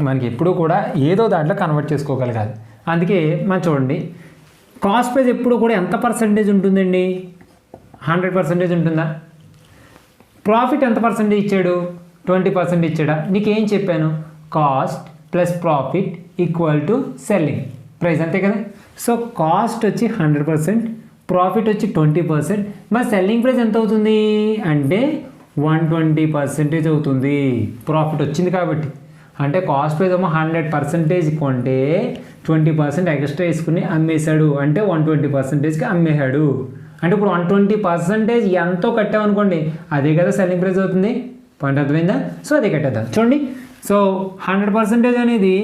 మనకి ఎప్పుడూ కూడా ఏదో దాంట్లో కన్వర్ట్ చేసుకోగలగాలి. అందుకే మనం చూడండి, కాస్ట్ ప్రైస్ ఎప్పుడు కూడా ఎంత పర్సంటేజ్ ఉంటుందండి? 100% ఉంటుందా? ప్రాఫిట్ ఎంత పర్సంటేజ్ ఇచ్చాడు? 20% ఇచ్చాడా? నీకేం చెప్పాను? Cost plus profit equal to selling price, అంతే కదా. సో కాస్ట్ వచ్చి 100%, ప్రాఫిట్ వచ్చి 20%. మరి సెల్లింగ్ ప్రైస్ ఎంత అవుతుంది అంటే 120% అవుతుంది. ప్రాఫిట్ వచ్చింది కాబట్టి. అంటే కాస్ట్ ప్రైస్ ఏమో 100% కొంటే 20% ఎక్స్ట్రా వేసుకుని అమ్మేశాడు, అంటే 120%కి అమ్మేశాడు. అంటే ఇప్పుడు 120% ఎంతో కట్టామనుకోండి, అదే కదా సెల్లింగ్ ప్రైస్ అవుతుంది. పాయింట్ అర్థమైందా? సో అదే కట్టేద్దాం. చూడండి, సో 100% అనేది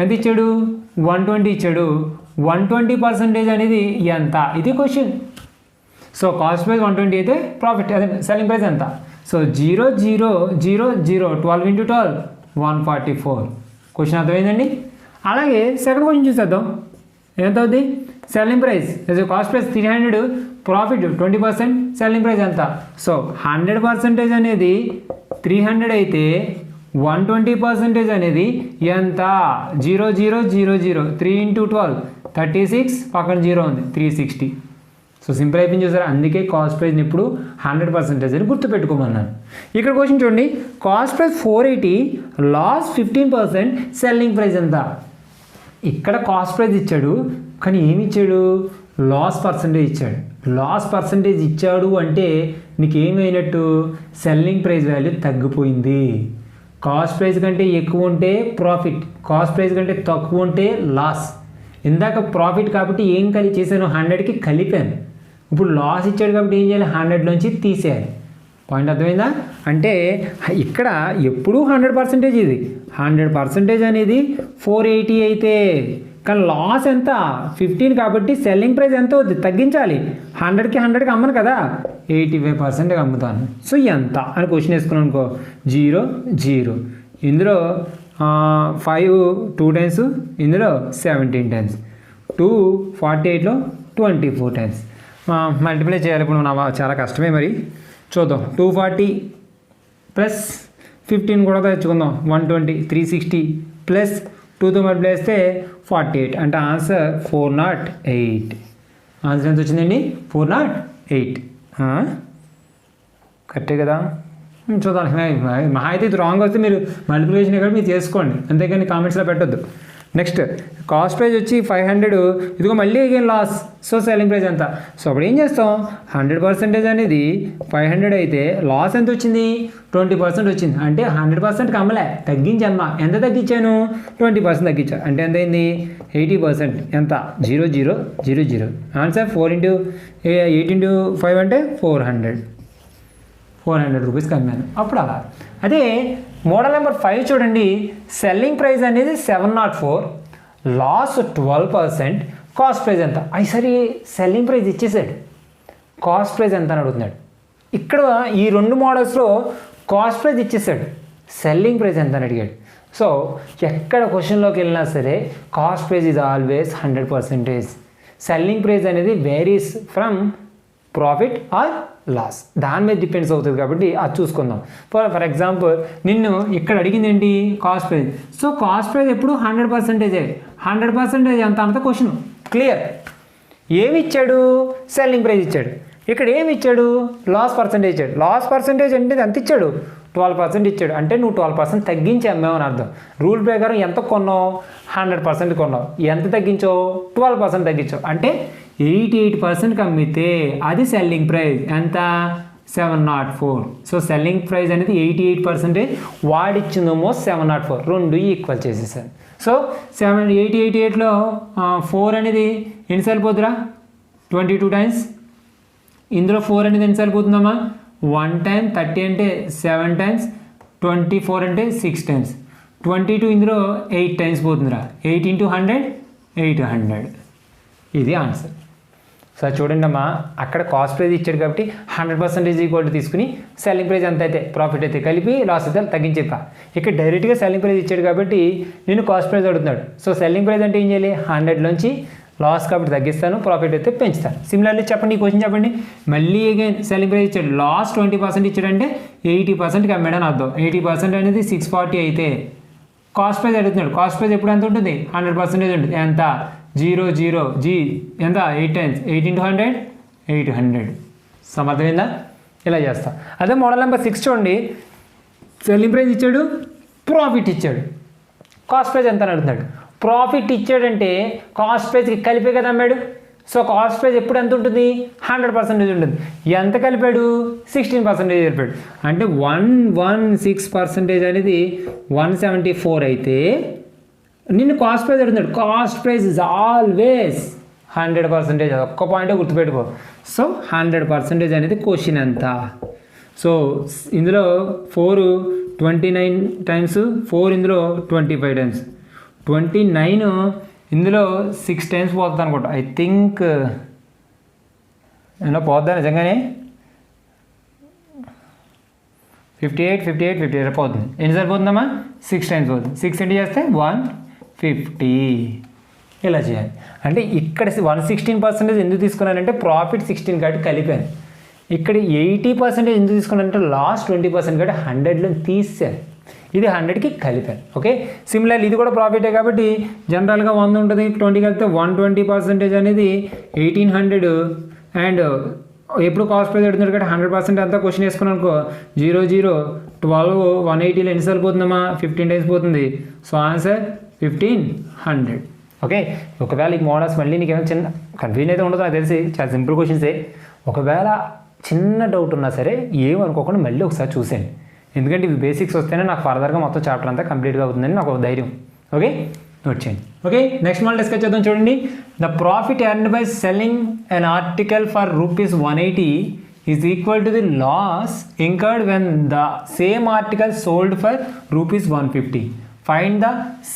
ఎంత ఇచ్చాడు? 120 ఇచ్చాడు. 120% అనేది ఎంత? ఇది క్వశ్చన్. సో కాస్ట్ ప్రైస్ 120 అయితే ప్రాఫిట్ అదే సెల్లింగ్ ప్రైస్ ఎంత? సో 0 0 0 0 12 × 12 144. క్వశ్చన్ అర్థమైందండి. అలాగే సెకండ్ క్వశ్చన్ చూసేద్దాం. ఎంత అవుతుంది? Selling price cost price 300, profit 20%, selling price ఎంత? సో 100% అనేది 300 అయితే 120% అనేది ఎంత? 0 0 0 0 3 × 12 36, పక్కన 0 ఉంది 360. సో సింపుల్ అయిపోయింది చూసారా. అందుకే కాస్ట్ ప్రైస్ని ఇప్పుడు 100% అని గుర్తుపెట్టుకోమన్నాను. ఇక్కడ క్వశ్చన్ చూడండి, cost price 480, loss 15%, selling price ఎంత? ఇక్కడ కాస్ట్ ప్రైస్ ఇచ్చాడు, కానీ ఏమి ఇచ్చాడు? లాస్ పర్సంటేజ్ ఇచ్చాడు. లాస్ పర్సంటేజ్ ఇచ్చాడు అంటే నీకు ఏమైనట్టు? సెల్లింగ్ ప్రైస్ వాల్యూ తగ్గిపోయింది. కాస్ట్ ప్రైస్ కంటే ఎక్కువ ఉంటే ప్రాఫిట్, కాస్ట్ ప్రైస్ కంటే తక్కువ ఉంటే లాస్. ఇందాక ప్రాఫిట్ కాబట్టి ఏం చేశాను? 100కి కలిపాను. ఇప్పుడు లాస్ ఇచ్చాడు కాబట్టి ఏం చేయాలి? 100లోంచి తీసేయాలి. పాయింట్ అర్థమైందా? అంటే ఇక్కడ ఎప్పుడూ 100% ఇది. 100% అనేది 480 అయితే, కానీ లాస్ ఎంత? 15 కాబట్టి సెల్లింగ్ ప్రైస్ ఎంత అవుతుంది? తగ్గించాలి. 100కి అమ్మను కదా, 85%కి అమ్ముతాను. సో ఎంత అని క్వశ్చన్ వేసుకున్నాను అనుకో, 0 0. ఇందులో 5 2 టైమ్స్, ఇందులో 17 టైమ్స్, 248లో 24 టైమ్స్ మల్టిప్లై చేయాలి. ఇప్పుడు నా చాలా కష్టమే, మరి చూద్దాం. 240 ప్లస్ 15 కూడా తెచ్చుకుందాం, 120, 360 ప్లస్ 2తో మల్టిప్లై చేస్తే 48. అంటే ఆన్సర్ 408. ఆన్సర్ ఎంత వచ్చిందండి? 408. కరెక్టే కదా. చూద్దాం. మహా అయితే ఇది రాంగ్ వస్తే మీరు మల్టిప్లికేషన్ ఇక్కడ మీరు చేసుకోండి, అంతేకాని కామెంట్స్లో పెట్టొద్దు. నెక్స్ట్ కాస్ట్ ప్రైస్ వచ్చి 500, ఇదిగో మళ్ళీ again loss. So selling price ఎంత? సో అప్పుడు ఏం చేస్తాం? 100% అనేది 500 అయితే లాస్ ఎంత వచ్చింది? 20% వచ్చింది. అంటే 100%కి అమ్మలే, తగ్గించమ్మా. ఎంత తగ్గించాను? 20% తగ్గించాను. అంటే ఎంత అయింది? 80%. ఎంత? 0 0 0 0. ఆన్సర్ 4 × 8 × 5 అంటే 400 రూపీస్కి అమ్మాను. అప్పుడు అలా. అదే మోడల్ నెంబర్ 5 చూడండి, సెల్లింగ్ ప్రైస్ అనేది 704, లాస్ 12%, కాస్ట్ ప్రైస్ ఎంత? సరే సెల్లింగ్ ప్రైస్ ఇచ్చేసాడు, కాస్ట్ ప్రైస్ ఎంత అని అడుగుతున్నాడు. ఇక్కడ ఈ రెండు మోడల్స్లో కాస్ట్ ప్రైస్ ఇచ్చేసాడు, సెల్లింగ్ ప్రైస్ ఎంత అని అడిగాడు. సో ఎక్కడ క్వశ్చన్లోకి వెళ్ళినా సరే cost price is always 100%. Selling price అనేది varies from profit or loss, దాని మీద డిపెండ్స్ అవుతుంది. కాబట్టి అది చూసుకుందాం. ఫర్ ఎగ్జాంపుల్ నిన్ను ఇక్కడ అడిగింది ఏంటి? Cost price. So cost price ఎప్పుడు 100%. 100% ఎంత అంత క్వశ్చన్ క్లియర్. ఏమి ఇచ్చాడు? సెల్లింగ్ ప్రైస్ ఇచ్చాడు. ఇక్కడ ఏమి ఇచ్చాడు? లాస్ పర్సంటేజ్ ఇచ్చాడు. లాస్ పర్సంటేజ్ అంటే ఎంత ఇచ్చాడు? 12% ఇచ్చాడు అంటే నువ్వు 12% తగ్గించి అమ్మావు అని అర్థం. రూల్ ప్రకారం ఎంత కొన్నావు? 100% కొన్నావు. ఎంత తగ్గించావు? 12% తగ్గించావు. అంటే 88%కి అమ్మితే అది సెల్లింగ్ ప్రైస్ ఎంత? 704. సో సెల్లింగ్ ప్రైస్ అనేది 88%, వాడిచ్చిందేమో 704, రెండు ఈక్వల్ చేసేసాను. సో 8888లో 4 అనేది ఎన్నిసార్లు పోతురా? 22 టైమ్స్. ఇందులో 4 అనేది ఎన్నిసార్లు పోతుందమ్మా? 1 టైం. 30 అంటే 7 టైమ్స్. 24 అంటే 6 టైమ్స్. 22 ఇందులో 8 టైమ్స్ పోతుందిరా. 8 × 100 800. ఇది ఆన్సర్. సార్ చూడండి అమ్మా, అక్కడ కాస్ట్ ప్రైస్ ఇచ్చాడు కాబట్టి 100% ఈక్వల్ తీసుకుని సెల్లింగ్ ప్రైస్ ఎంత అయితే ప్రాఫిట్ అయితే కలిపి లాస్ అయితే తగ్గించేపా. ఇక్కడ డైరెక్ట్గా సెల్లింగ్ ప్రైస్ ఇచ్చాడు కాబట్టి నేను కాస్ట్ ప్రైస్ అడుగుతున్నాడు. సో సెల్లింగ్ ప్రైస్ అంటే ఏం చేయాలి? 100లోంచి లాస్ కాబట్టి తగ్గిస్తాను, ప్రాఫిట్ అయితే పెంచుతాను. సిమిలర్లీ చెప్పండి, ఈ క్వశ్చన్ చెప్పండి. మళ్ళీ అగైన్ సెల్లింగ్ ప్రైస్ ఇచ్చాడు, లాస్ 20% ఇచ్చాడంటే 80%కి అమ్మాడని అర్థం. 80% అనేది 640 అయితే కాస్ట్ ప్రైస్ అడుగుతున్నాడు. కాస్ట్ ప్రైస్ ఎప్పుడు ఎంత ఉంటుంది? 100% ఉంటుంది. ఎంత? 0 0 G ఎంత? 8 టైమ్స్. 8 × 100 800. సమర్థమైందా? ఇలా చేస్తా. అదే మోడల్ నెంబర్ 6 చూడండి. సెల్లింగ్ ప్రైస్ ఇచ్చాడు, ప్రాఫిట్ ఇచ్చాడు, కాస్ట్ ప్రైస్ ఎంత అని అడుగుతున్నాడు. ప్రాఫిట్ ఇచ్చాడంటే కాస్ట్ ప్రైస్కి కలిపే కదా అమ్మాడు. సో కాస్ట్ ప్రైస్ ఎప్పుడు ఎంత ఉంటుంది? 100% ఉంటుంది. ఎంత కలిపాడు? 16% కలిపాడు. అంటే 116% అనేది 174 అయితే నిన్ను కాస్ట్ ప్రైస్ అడుగుతున్నాడు. Cost price is always 100%. ఒక్క పాయింటే గుర్తుపెట్టుకో. సో 100% అనేది క్వశ్చన్ ఎంత? సో ఇందులో 4 29 టైమ్స్, 4 ఇందులో 25 టైమ్స్, 29 ఇందులో 6 టైమ్స్ పోతుంది అనుకుంటా. ఐ థింక్ నేను పోద్దా నిజంగానే 58 పోతుంది. ఎన్నిసార్లు పోతుందమ్మా? 6 టైమ్స్ పోతుంది. 6 ఇంటూ చేస్తే 150. ఇలా చేయాలి. అంటే ఇక్కడ 116% ఎందుకు తీసుకున్నానంటే ప్రాఫిట్ 16 కాబట్టి కలిపాను. ఇక్కడ 80% ఎందుకు తీసుకున్నానంటే లాస్ట్ 20% కాబట్టి 100లో తీసాను. ఇది 100కి కలిపాను. ఓకే, సిమిలర్ ఇది కూడా ప్రాఫిటే కాబట్టి జనరల్గా 100 ఉంటుంది, 20 కలిపితే 120% అనేది 1800. అండ్ ఎప్పుడు కాస్ట్ ప్రైస్ అడుగుతున్నాడు కాబట్టి 100% అంతా క్వశ్చన్ వేసుకున్నాను అనుకో. 0 0 12 180లో ఎన్నిసార్లు పోతుందమ్మా? 15 టైమ్స్ పోతుంది. So answer 1500. ఓకే, ఒకవేళ ఈ మోడల్స్ మళ్ళీ నీకు ఏమైనా చిన్న కన్ఫ్యూజన్ అయితే ఉండదు నాకు తెలిసి, చాలా సింపుల్ క్వశ్చన్సే. ఒకవేళ చిన్న డౌట్ ఉన్నా సరే ఏమనుకోకుండా మళ్ళీ ఒకసారి చూసేయండి. ఎందుకంటే ఇవి బేసిక్స్ వస్తేనే నాకు ఫర్దర్గా మొత్తం చాప్టర్ అంతా కంప్లీట్గా అవుతుందని నాకు ఒక ధైర్యం. ఓకే, నోట్ చేయండి. ఓకే, నెక్స్ట్ మళ్ళీ డిస్కస్ చేద్దాం. చూడండి, the profit earned by selling an article for ₹180 is equal to the loss incurred when the same article sold for ₹150. Find the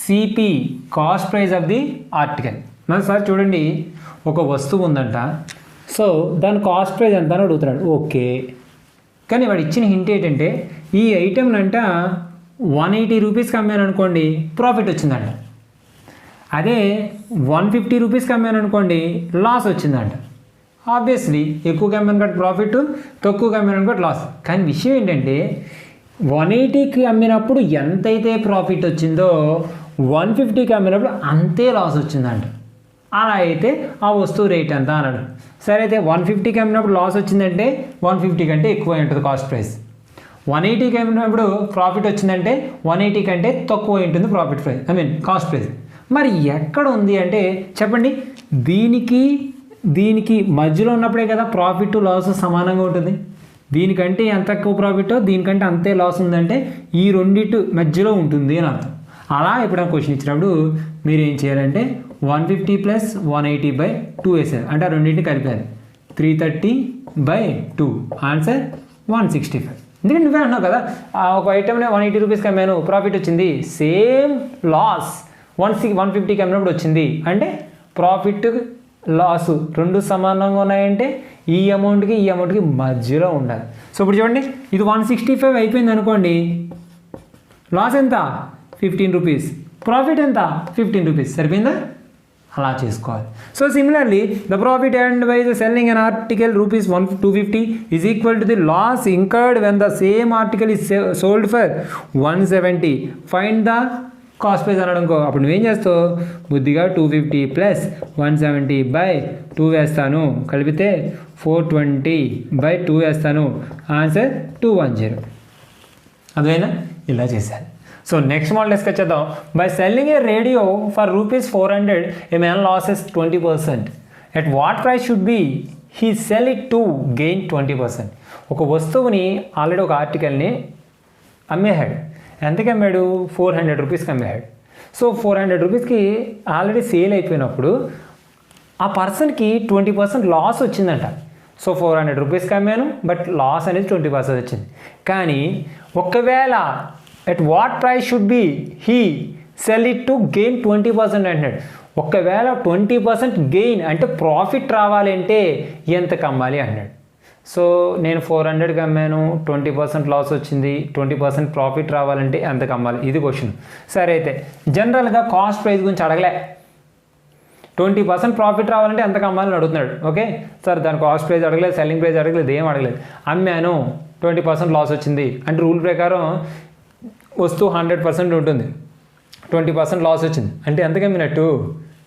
CP cost price of the article. మరి సార్ చూడండి, ఒక వస్తువు ఉందంట. సో దాని కాస్ట్ ప్రైస్ ఎంత అని అడుగుతున్నాడు. ఓకే, కానీ వాడు ఇచ్చిన హింట్ ఏంటంటే ఈ ఐటెంని అంట ₹180కి అమ్మాను అనుకోండి, ప్రాఫిట్ వచ్చిందంట. అదే ₹150కి అమ్మాను అనుకోండి, లాస్ వచ్చిందంట. ఆబ్వియస్లీ ఎక్కువగా అమ్మాను కాబట్టి ప్రాఫిట్, తక్కువగా అమ్మాను అనుకోండి లాస్. కానీ విషయం ఏంటంటే 180కి అమ్మినప్పుడు ఎంతైతే ప్రాఫిట్ వచ్చిందో 150కి అమ్మినప్పుడు అంతే లాస్ వచ్చిందంట. అలా అయితే ఆ వస్తువు రేట్ ఎంత అన్నాడు. సరే, అయితే 150కి అమ్మినప్పుడు లాస్ వచ్చిందంటే 150 కంటే ఎక్కువ ఉంటుంది కాస్ట్ ప్రైస్. 180కి అమ్మినప్పుడు ప్రాఫిట్ వచ్చిందంటే 180 కంటే తక్కువ ఉంటుంది ప్రాఫిట్ ప్రైస్, కాస్ట్ ప్రైస్. మరి ఎక్కడ ఉంది అంటే చెప్పండి. దీనికి మధ్యలో ఉన్నప్పుడే కదా ప్రాఫిట్ లాస్ సమానంగా ఉంటుంది. దీనికంటే ఎంత ఎక్కువ ప్రాఫిట్, దీనికంటే అంతే లాస్ ఉందంటే ఈ రెండింటి మధ్యలో ఉంటుంది అని అర్థం. అలా ఎప్పుడైనా క్వశ్చన్ ఇచ్చినప్పుడు మీరు ఏం చేయాలంటే 150 + 180/2 వేసారు అంటే ఆ రెండింటిని కలిపారు. 330/2 ఆన్సర్ 165. ఎందుకంటే నువ్వే అన్నావు కదా ఒక ఐటెంనే ₹180కి అమ్మాను, ప్రాఫిట్ వచ్చింది. సేమ్ లాస్ 150కి అమ్మినప్పుడు వచ్చింది అంటే ప్రాఫిట్ లాస్ రెండు సమానంగా ఉన్నాయంటే ఈ అమౌంట్కి మధ్యలో ఉండాలి. సో ఇప్పుడు చూడండి, ఇది 165 అయిపోయింది అనుకోండి. లాస్ ఎంత? ₹15. ప్రాఫిట్ ఎంత? ₹15. సరిపోయిందా? అలా చేసుకోవాలి. So similarly the profit earned by the selling an article ₹250 is equal to the loss incurred when the same article is sold for 170. Find the cost price అనడం. అప్పుడు నువ్వేం చేస్తావు? బుద్ధిగా 250 + 170/2 వేస్తాను, కలిపితే 420/2 వేస్తాను. ఆన్సర్ 210. అదేనా ఇలా చేశారు. సో నెక్స్ట్ మోడల్ డిస్కస్ చేద్దాం. By selling A radio for ₹400 A man losses 20%. At what price should be he sell it to gain 20%. ఒక వస్తువుని ఆల్రెడీ ఒక ఆర్టికల్ని అమ్మేశాడు. ఎంతకి అమ్మాడు? ₹400కి అమ్మేశాడు. సో ₹400కి ఆల్రెడీ సేల్ అయిపోయినప్పుడు ఆ పర్సన్కి 20% లాస్ వచ్చిందంట. సో ₹400కి అమ్మాను, బట్ లాస్ అనేది 20% వచ్చింది. కానీ ఒకవేళ at what price should be he sell it to gain 20% అంటున్నాడు. ఒకవేళ 20% గెయిన్ అంటే ప్రాఫిట్ రావాలంటే ఎంతకు అమ్మాలి అన్నాడు. సో నేను 400కి అమ్మాను, 20% లాస్ వచ్చింది, 20% ప్రాఫిట్ రావాలంటే ఎంతకు అమ్మాలి? ఇది క్వశ్చన్. సరే, అయితే జనరల్గా కాస్ట్ ప్రైస్ గురించి అడగలే, 20% ప్రాఫిట్ రావాలంటే ఎంతకు అమ్మాలని అడుగుతున్నాడు. ఓకే సార్, దాని కాస్ట్ ప్రైస్ అడగలేదు, సెల్లింగ్ ప్రైస్ అడగలేదు, ఏం అడగలేదు. అమ్మాను, 20% లాస్ వచ్చింది అంటే రూల్ ప్రకారం వస్తువు 100% ఉంటుంది, 20% లాస్ వచ్చింది అంటే ఎంతకు అమ్మినట్టు?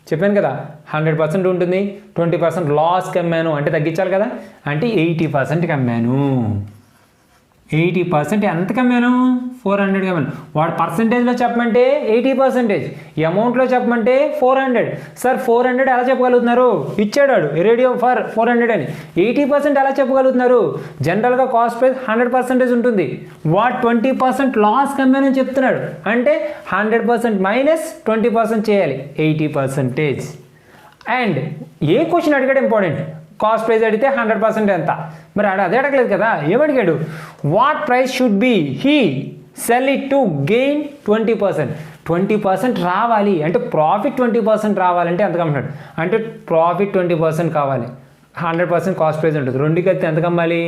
చెప్పాను కదా, 100% ఉంటుంది, 20% లాస్కి అమ్మాను అంటే తగ్గించాలి కదా, అంటే 80%కి అమ్మాను. 80% ఎంతకు అమ్మాను? 400కి అమ్మాను. వాడు పర్సంటేజ్లో చెప్పమంటే 80%, అమౌంట్లో చెప్పమంటే 400. సార్ 400 ఎలా చెప్పగలుగుతున్నారు? ఇచ్చాడు రేడియో ఫర్ 400 అని. 80% ఎలా చెప్పగలుగుతున్నారు? జనరల్గా కాస్ట్ ప్రైస్ 100% ఉంటుంది, వాడు 20% లాస్కి అమ్మానని చెప్తున్నాడు అంటే 100% మైనస్ 20% చేయాలి, 80%. అండ్ ఏ క్వశ్చన్ అడిగాడు ఇంపార్టెంట్, కాస్ట్ ప్రైస్ అడిగితే 100% ఎంత, మరి అదే అడగలేదు కదా, ఏమడిగాడు? What price should be he sell it to gain 20%. 20% రావాలి అంటే ప్రాఫిట్ 20% రావాలంటే ఎంత కమ్మాడు అంటే ప్రాఫిట్ 20% కావాలి, 100% కాస్ట్ ప్రైస్ ఉంటుంది. రెండుకి అయితే ఎంత కమ్మాలి?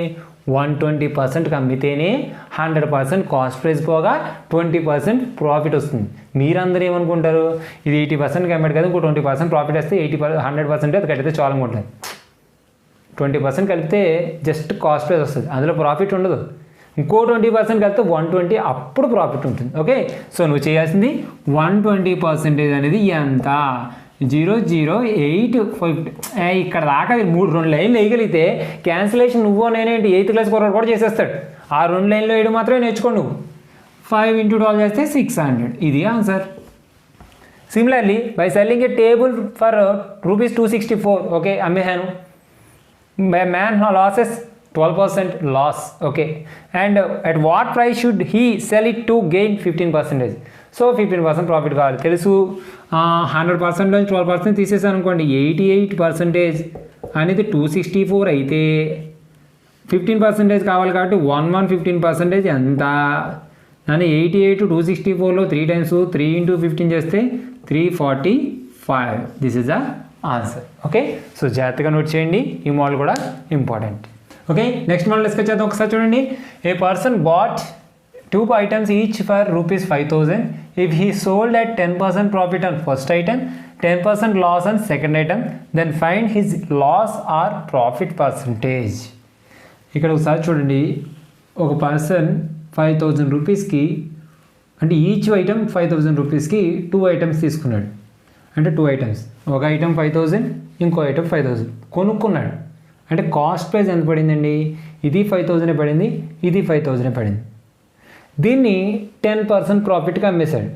120%కి అమ్మితేనే 100% కాస్ట్ ప్రైస్ పోగా 20% ప్రాఫిట్ వస్తుంది. మీరందరూ ఏమనుకుంటారు, ఇది 80%కి అమ్మాడు కదా, ఇంకో 20% ప్రాఫిట్ వస్తే 100% అది కట్టితే చాలా ఉంటుంది. 20% కలిపితే జస్ట్ కాస్ట్ ప్రైస్ వస్తుంది, అందులో ప్రాఫిట్ ఉండదు. ఇంకో 20% కలిపితే 120, అప్పుడు ప్రాఫిట్ ఉంటుంది. ఓకే, సో నువ్వు చేయాల్సింది 120% అనేది ఎంత? 00850. ఇక్కడ దాకా 2 లైన్లు వేయగలిగితే క్యాన్సిలేషన్ నువ్వో నేనేంటి 8th క్లాస్ కుర్రాడు కూడా చేసేస్తాడు. ఆ 2 లైన్లు వేయడం మాత్రమే నేర్చుకో నువ్వు. 5 × 12 చేస్తే 600. ఇది answer. Similarly by selling a table for ₹264. Okay, అమ్మేహాను. Man losses 12% loss. Okay, and at what price should he sell it to gain 15%? So 15% profit కావాలి తెలుసు. 100% నుంచి 12% తీసేసాను అనుకోండి, 88% అనేది 264 అయితే 15% కావాలి కాబట్టి 115% ఎంత అని 88 264లో 3 times 3 × 15 చేస్తే 345. This is the answer. Okay, so జాగ్రత్తగా నోట్ చేయండి, ఈ మోడల్ కూడా important. Okay, next model discuss చేద్దాం. ఒకసారి చూడండి. ఏ person bat 2 items each for ₹5,000. If he sold at 10% profit on first item, 10% loss on second item, then find his loss or profit percentage. ఇక్కడ ఒకసారి చూడండి, ఒక పర్సన్ ₹5,000కి అంటే ఈచ్ ఐటమ్ ₹5,000కి 2 items తీసుకున్నాడు. అంటే 2 items, ఒక ఐటమ్ 5,000, ఇంకో ఐటమ్ 5,000 కొనుక్కున్నాడు. అంటే కాస్ట్ ప్రైస్ ఎంత పడిందండి? ఇది 5,000 పడింది, ఇది 5,000 పడింది. దీన్ని 10% ప్రాఫిట్కి అమ్మేశాడు.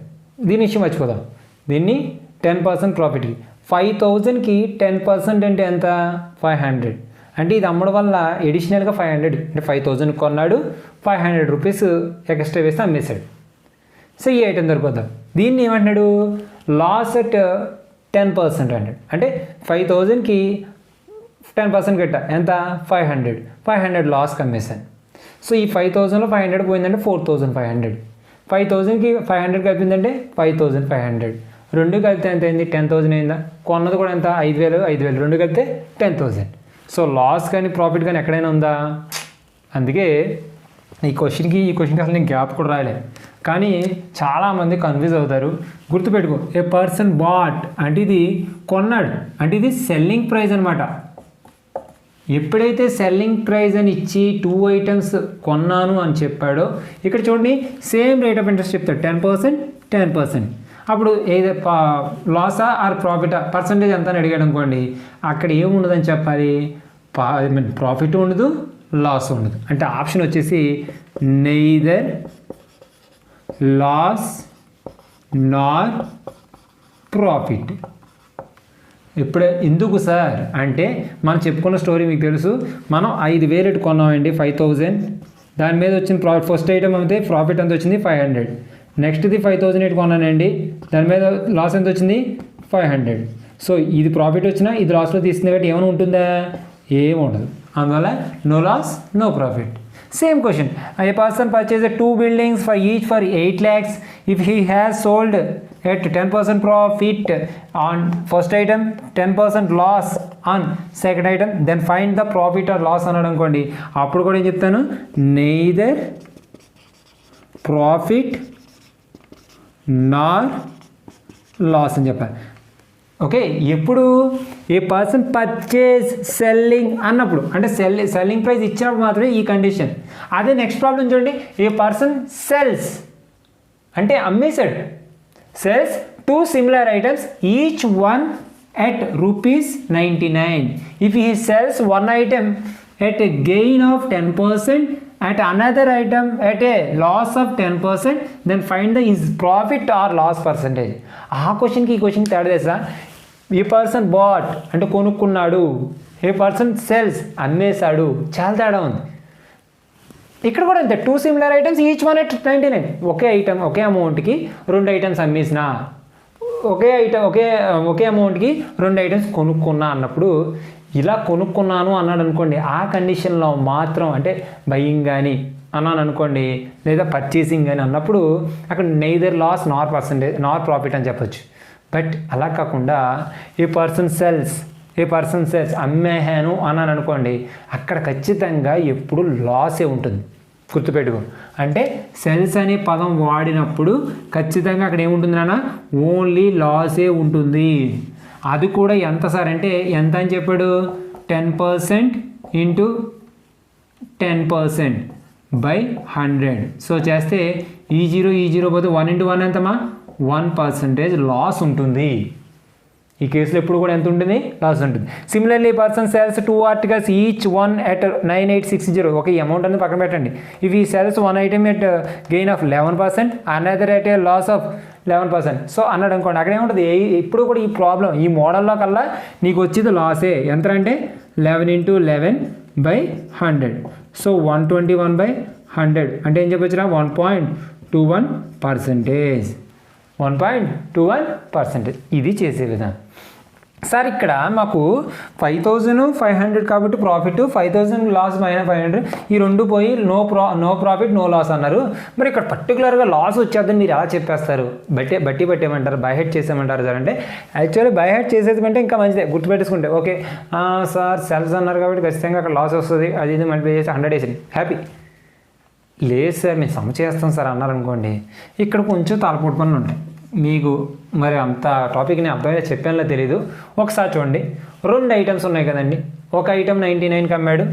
దీని ఇష్యూ మర్చిపోదాం. దీన్ని 10% ప్రాఫిట్కి, 5,000కి 10% అంటే ఎంత? 500. అంటే ఇది అమ్మడం వల్ల ఎడిషనల్గా 500, అంటే 5,000 కొన్నాడు, ₹500 ఎక్స్ట్రా వేసి అమ్మేశాడు. సో ఈ ఐటమ్ దొరికిద్దాం. దీన్ని ఏమంటున్నాడు? లాస్ అట్ 10% అన్నాడు. అంటే 5,000కి 10% కట్ట ఎంత? 500 లాస్కి అమ్మేశాను. సో ఈ 5,000లో 500 పోయిందంటే 4,500. 5,000కి 500 కలిపిందంటే 5,500. రెండు కలిపితే ఎంత అయింది? 10,000 అయిందా? కొన్నది కూడా ఎంత? 5,000. రెండు కలిపితే 10,000. సో లాస్ కానీ ప్రాఫిట్ కానీ ఎక్కడైనా ఉందా? అందుకే ఈ క్వశ్చన్కి అసలు నేను గ్యాప్ కూడా రాయలేదు, కానీ చాలామంది కన్ఫ్యూజ్ అవుతారు. గుర్తుపెట్టుకో, ఏ పర్సన్ బాట్ అంటే ఇది కొన్నాడు, అంటే ఇది సెల్లింగ్ ప్రైస్ అనమాట. ఎప్పుడైతే సెల్లింగ్ ప్రైస్ అని ఇచ్చి 2 items కొన్నాను అని చెప్పాడో, ఇక్కడ చూడండి సేమ్ రేట్ ఆఫ్ ఇంట్రెస్ట్ చెప్తాడు, 10%. అప్పుడు ఏదో లాసా ఆర్ ప్రాఫిటా పర్సంటేజ్ ఎంత అని అడిగాడు అనుకోండి, అక్కడ ఏముండదని చెప్పాలి? ప్రాఫిట్ ఉండదు, లాస్ ఉండదు. అంటే ఆప్షన్ వచ్చేసి నెయిదర్ లాస్ నార్ ప్రాఫిట్. ఇప్పుడు ఎందుకు సార్ అంటే మనం చెప్పుకున్న స్టోరీ మీకు తెలుసు. మనం 5,000 కొన్నామండి, 5,000. దాని మీద వచ్చిన ప్రాఫిట్, ఫస్ట్ ఐటమ్ అయితే ప్రాఫిట్ ఎంత వచ్చింది 500. నెక్స్ట్ది 5,008 కొన్నానండి, దాని మీద లాస్ ఎంత వచ్చింది 500. సో ఇది ప్రాఫిట్ వచ్చినా ఇది లాస్లో తీస్తుంది కాబట్టి ఏమైనా ఉంటుందా? ఏమి ఉండదు. అందువల్ల no loss no profit. Same question. A person purchases 2 buildings for each for 8 lakhs. If he has sold at 10% profit on first item, 10% loss on second item, then find the profit or loss అన్నాడు అనుకోండి. అప్పుడు కూడా ఏం చెప్తాను, neither profit nor loss అని చెప్పాను. ఓకే, ఎప్పుడు ఏ పర్సన్ పర్చేజ్ సెల్లింగ్ అన్నప్పుడు, అంటే సెల్లింగ్ ప్రైస్ ఇచ్చినప్పుడు మాత్రమే ఈ కండిషన్. అదే నెక్స్ట్ ప్రాబ్లం చూడండి, ఏ పర్సన్ సెల్స్ అంటే అమ్మేశాడు, cells 2 similar items each one at ₹99. If he sells one item at a gain of 10%, at another item at a loss of 10%, then find the his profit or loss percentage. ఆ క్వశ్చన్కి ఈ క్వశ్చన్కి తేడా తెలుసా? ఈ పర్సన్ బాట్ అంటే కొనుక్కున్నాడు, ఏ పర్సన్ సెల్స్ అమ్మేశాడు, చాలా తేడా ఉంది. ఇక్కడ కూడా అంతే, 2 similar items each one at 99. ఒకే ఐటమ్ ఒకే అమౌంట్కి 2 items అమ్మేసిన, ఒకే అమౌంట్కి 2 items కొనుక్కున్నా అన్నప్పుడు, ఇలా కొనుక్కున్నాను అన్నాడు అనుకోండి, ఆ కండిషన్లో మాత్రం అంటే బయింగ్ కానీ అన్నాను అనుకోండి, లేదా పర్చేసింగ్ కానీ అన్నప్పుడు అక్కడ నెయిదర్ లాస్ నార్ ప్రాఫిట్ అని చెప్పొచ్చు. బట్ అలా కాకుండా ఏ పర్సన్ సెల్స్ అమ్మేహాను అన్నాను అనుకోండి, అక్కడ ఖచ్చితంగా ఎప్పుడు లాసే ఉంటుంది, గుర్తుపెట్టుకో. అంటే సెల్స్ అనే పదం వాడినప్పుడు ఖచ్చితంగా అక్కడ ఏముంటుంది నాన్న, ఓన్లీ లాసే ఉంటుంది. అది కూడా ఎంత సార్ అంటే ఎంత అని చెప్పాడు, 10% ఇంటూ 10% బై 100. సో చేస్తే ఈ జీరో పోతే 1 into 1 ఎంతమా, 1% లాస్ ఉంటుంది. ఈ కేసులో ఎప్పుడు కూడా ఎంత ఉంటుంది, లాస్ ఉంటుంది. Similarly person sells 2 articles each one at 9860. ఒక ఈ అమౌంట్ అనేది పక్కన పెట్టండి. ఇవి sells 1 item at gain of 11%, another at a loss of 11%. So అన్నాడు అనుకోండి, అక్కడ ఏముంటుంది, ఇప్పుడు కూడా ఈ ప్రాబ్లం ఈ మోడల్లో కల్లా నీకు వచ్చేది లాసే. ఎంత అంటే 11 into 11 బై 100. సో 121/100 అంటే ఏం చెప్పొచ్చురా, 1.21%. 1.21%. ఇది చేసే విధానం. సార్ ఇక్కడ మాకు 5,500 కాబట్టి ప్రాఫిట్, 5,000 లాస్ -500, ఈ రెండు పోయి నో ప్రాఫిట్ నో లాస్ అన్నారు. మరి ఇక్కడ పర్టికులర్గా లాస్ వచ్చేద్దని మీరు ఎలా చెప్పేస్తారు? బట్టి పట్టేయమంటారు, బై హెడ్ చేసేయమంటారు సార్ అంటే, యాక్చువల్లీ బై హెడ్ చేసేది ఇంకా మంచిదే, గుర్తుపెట్టేసుకుంటే ఓకే సార్ సెల్స్ అన్నారు కాబట్టి ఖచ్చితంగా అక్కడ లాస్ వస్తుంది, అది ఇది మల్టిప్లై చేసి 100 వేసి హ్యాపీ. లేదు సార్ మేము సమ్ చేస్తాం సార్ అన్నారనుకోండి, ఇక్కడ కొంచెం తలపోటు పనులు ఉంటాయి. మీకు మరి అంత టాపిక్ని అర్థమైతే చెప్పానో తెలీదు. ఒకసారి చూడండి, 2 items ఉన్నాయి కదండి. ఒక ఐటమ్ 99కి అమ్మాడు,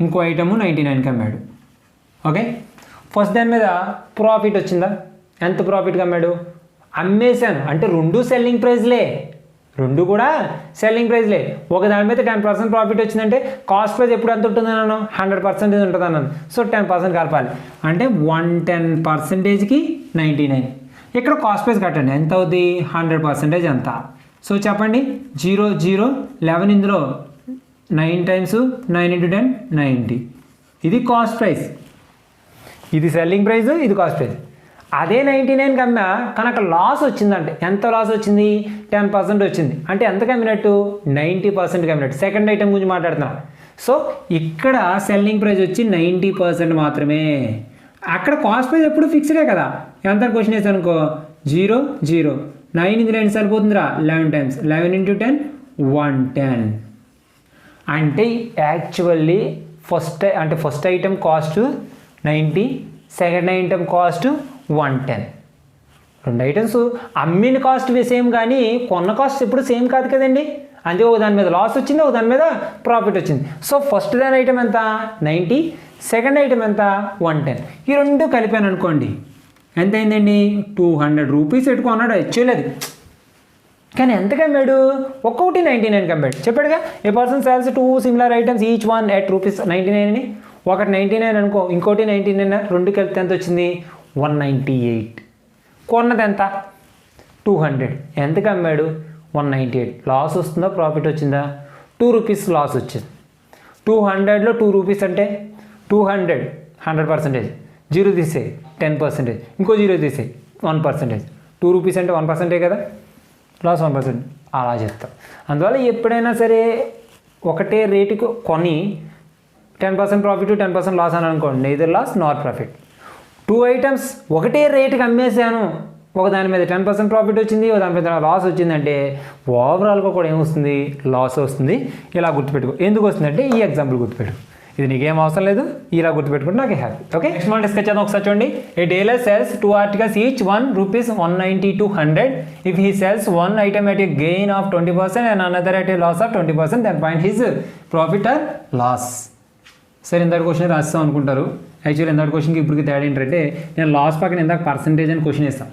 ఇంకో ఐటమ్ 99కి అమ్మాడు. ఓకే, ఫస్ట్ దాని మీద ప్రాఫిట్ వచ్చిందా? ఎంత ప్రాఫిట్కి అమ్మాడు? అమ్మేశాను అంటే 2 సెల్లింగ్ ప్రైస్లే, 2 కూడా సెల్లింగ్ ప్రైస్లే. ఒక దాని మీద 10% ప్రాఫిట్ వచ్చిందంటే కాస్ట్ ప్రైస్ ఎప్పుడు ఎంత ఉంటుంది అన్నాను, 100% ఉంటుంది అన్నాను. సో 10% కలపాలి అంటే 110%కి 99. ఇక్కడ కాస్ట్ ప్రైస్ కట్టండి, ఎంత అవుతుంది, 100% ఎంత. సో చెప్పండి, 0 0 11, ఇందులో 9 times 9 into 10 90. ఇది కాస్ట్ ప్రైస్, ఇది సెల్లింగ్ ప్రైస్, ఇది కాస్ట్ ప్రైస్. అదే 99కి అమ్మా కానీ అక్కడ లాస్ వచ్చిందంటే ఎంత లాస్ వచ్చింది, 10% వచ్చింది. అంటే ఎంతకు అమ్మినట్టు, 90%కి అమ్మినట్టు. సెకండ్ ఐటమ్ గురించి మాట్లాడుతున్నాను. సో ఇక్కడ సెల్లింగ్ ప్రైస్ వచ్చి 90% మాత్రమే. అక్కడ కాస్ట్ ప్రైస్ ఎప్పుడు ఫిక్స్డే కదా. ఎంత క్వశ్చన్ వేసాను అనుకో, 0 0 9 ఇందులో ఎన్ని సరిపోతుందిరా, 11 times 11 into 10 110. అంటే actually first item cost 90, second item cost 110. 2 items అమ్మిన కాస్ట్ సేమ్ కానీ కొన్న కాస్ట్ ఎప్పుడు సేమ్ కాదు కదండి. అంటే ఒక దాని మీద లాస్ వచ్చింది, ఒక దాని మీద ప్రాఫిట్ వచ్చింది. సో ఫస్ట్ దాని ఐటమ్ ఎంత, 90, సెకండ్ ఐటమ్ ఎంత, 110. ఈ 2 కలిపాను అనుకోండి, ఎంత అయిందండి, 200 రూపీస్ పెట్టుకున్నాడు. యాక్చువల్లీ అది కానీ ఎంత కమ్మాడు, ఒక్కొక్కటి 99 కమ్మాడు. చెప్పాడుగా, a person sales 2 similar items each one at ₹99 అని. ఒకటి 99 అనుకో, ఇంకోటి 99, రెండు కలిపితే ఎంత వచ్చింది? 198. కొన్నది ఎంత? 200. ఎంతకు అమ్మాడు? 198. లాస్ వస్తుందా ప్రాఫిట్ వచ్చిందా? 2 రూపీస్ లాస్ వచ్చింది. 200లో 2 రూపీస్ అంటే 200 100%, 0 తీసేయి 10%, ఇంకో 0 తీసేయి 1%. 2 రూపీస్ అంటే 1% కదా, లాస్ 1%. అలా చెప్తాం. అందువల్ల ఎప్పుడైనా సరే ఒకటే రేటుకు కొని 10% ప్రాఫిట్ 10% లాస్ అని అనుకోండి, neither loss not profit. 2 items ఒకటే రేటుకి అమ్మేసాను, ఒక దాని మీద 10% ప్రాఫిట్ వచ్చింది, ఒక దాని మీద లాస్ వచ్చిందంటే ఓవరాల్గా కూడా ఏమొస్తుంది? లాస్ వస్తుంది. ఇలా గుర్తుపెట్టుకో. ఎందుకు వస్తుందంటే ఈ ఎగ్జాంపుల్ గుర్తుపెట్టుకో. ఇది నీకేం అవసరం లేదు, ఇలా గుర్తుపెట్టుకుంటే నాకు హ్యాపీ. ఓకే, నెక్స్ట్ మనం డిస్కస్ చేద్దాం. ఒకసారి చూడండి. ఏ dealer cells 2 articles each 1 rupees 190 to 100. If he sells one item at a gain of 20% and another at a loss of 20%, then find his profit or loss. సరే, ఇందాక క్వశ్చన్ రాస్తాం అనుకుంటారు. యాక్చువల్లీ ఇందాక క్వశ్చన్కి ఇప్పటికి తేడా ఏంటంటే, నేను లాస్ పక్కన ఇందాక పర్సంటేజ్ అని క్వశ్చన్ ఇస్తాను,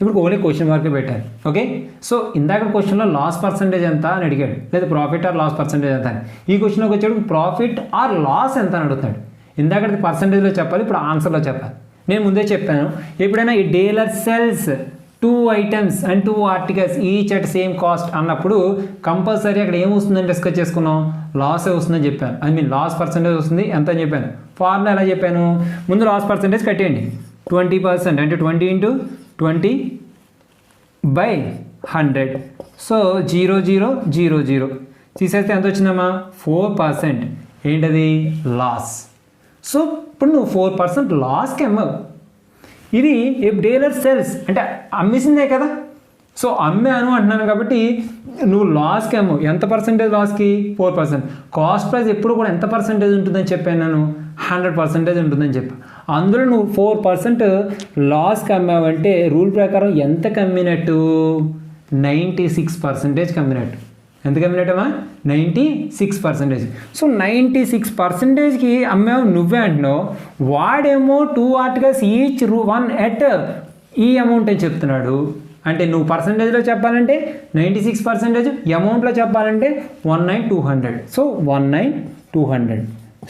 ఇప్పుడు ఓన్లీ క్వశ్చన్ మార్క్ పెట్టాను. ఓకే, సో ఇందాక క్వశ్చన్లో లాస్ పర్సంటేజ్ ఎంత అని అడిగాడు, లేదా ప్రాఫిట్ ఆర్ లాస్ పర్సంటేజ్ ఎంత అని. ఈ క్వశ్చన్లోకి వచ్చాడు ప్రాఫిట్ ఆర్ లాస్ ఎంత అని అడుగుతాడు. ఇందాక పర్సంటేజ్లో చెప్పాలి, ఇప్పుడు ఆన్సర్లో చెప్పాలి. నేను ముందే చెప్పాను, ఎప్పుడైనా ఈ dealer cells 2 items and 2 articles each at same cost అన్నప్పుడు కంపల్సరీ అక్కడ ఏమొస్తుందని డిస్కస్ చేసుకున్నాం? లాసే వస్తుందని చెప్పాను. ఐ మీన్ లాస్ పర్సంటేజ్ వస్తుంది ఎంత అని చెప్పాను. ఫార్ములా ఎలా చెప్పాను? ముందు లాస్ పర్సంటేజ్ కట్టేయండి. 20% అంటే 20 × 20/100. సో 0 0 0 0 తీసేస్తే ఎంత వచ్చిందమ్మా? 4%. ఏంటది? లాస్. సో ఇప్పుడు నువ్వు 4% లాస్కి అమ్మావు. ఇది డీలర్ సెల్స్ అంటే అమ్మేసిందే కదా. సో అమ్మాను అంటున్నాను కాబట్టి నువ్వు లాస్కి అమ్మావు. ఎంత పర్సెంటేజ్ లాస్కి? 4%. కాస్ట్ ప్రైస్ ఎప్పుడు కూడా ఎంత పర్సెంటేజ్ ఉంటుందని చెప్పాను నేను? 100% ఉంటుందని చెప్పాను. అందులో నువ్వు 4% లాస్కి అమ్మావంటే రూల్ ప్రకారం ఎంత కమ్మినట్టు? 96% కమ్మినట్టు. ఎంత కమ్మినట్టమా? 96%. సో 96%కి అమ్మావు నువ్వే అంటున్నావు. వాడేమో 2 articles ఈచ్ 1 at ఈ అమౌంట్ అని చెప్తున్నాడు. అంటే నువ్వు పర్సంటేజ్లో చెప్పాలంటే 96%, అమౌంట్లో చెప్పాలంటే 19200. సో 19200.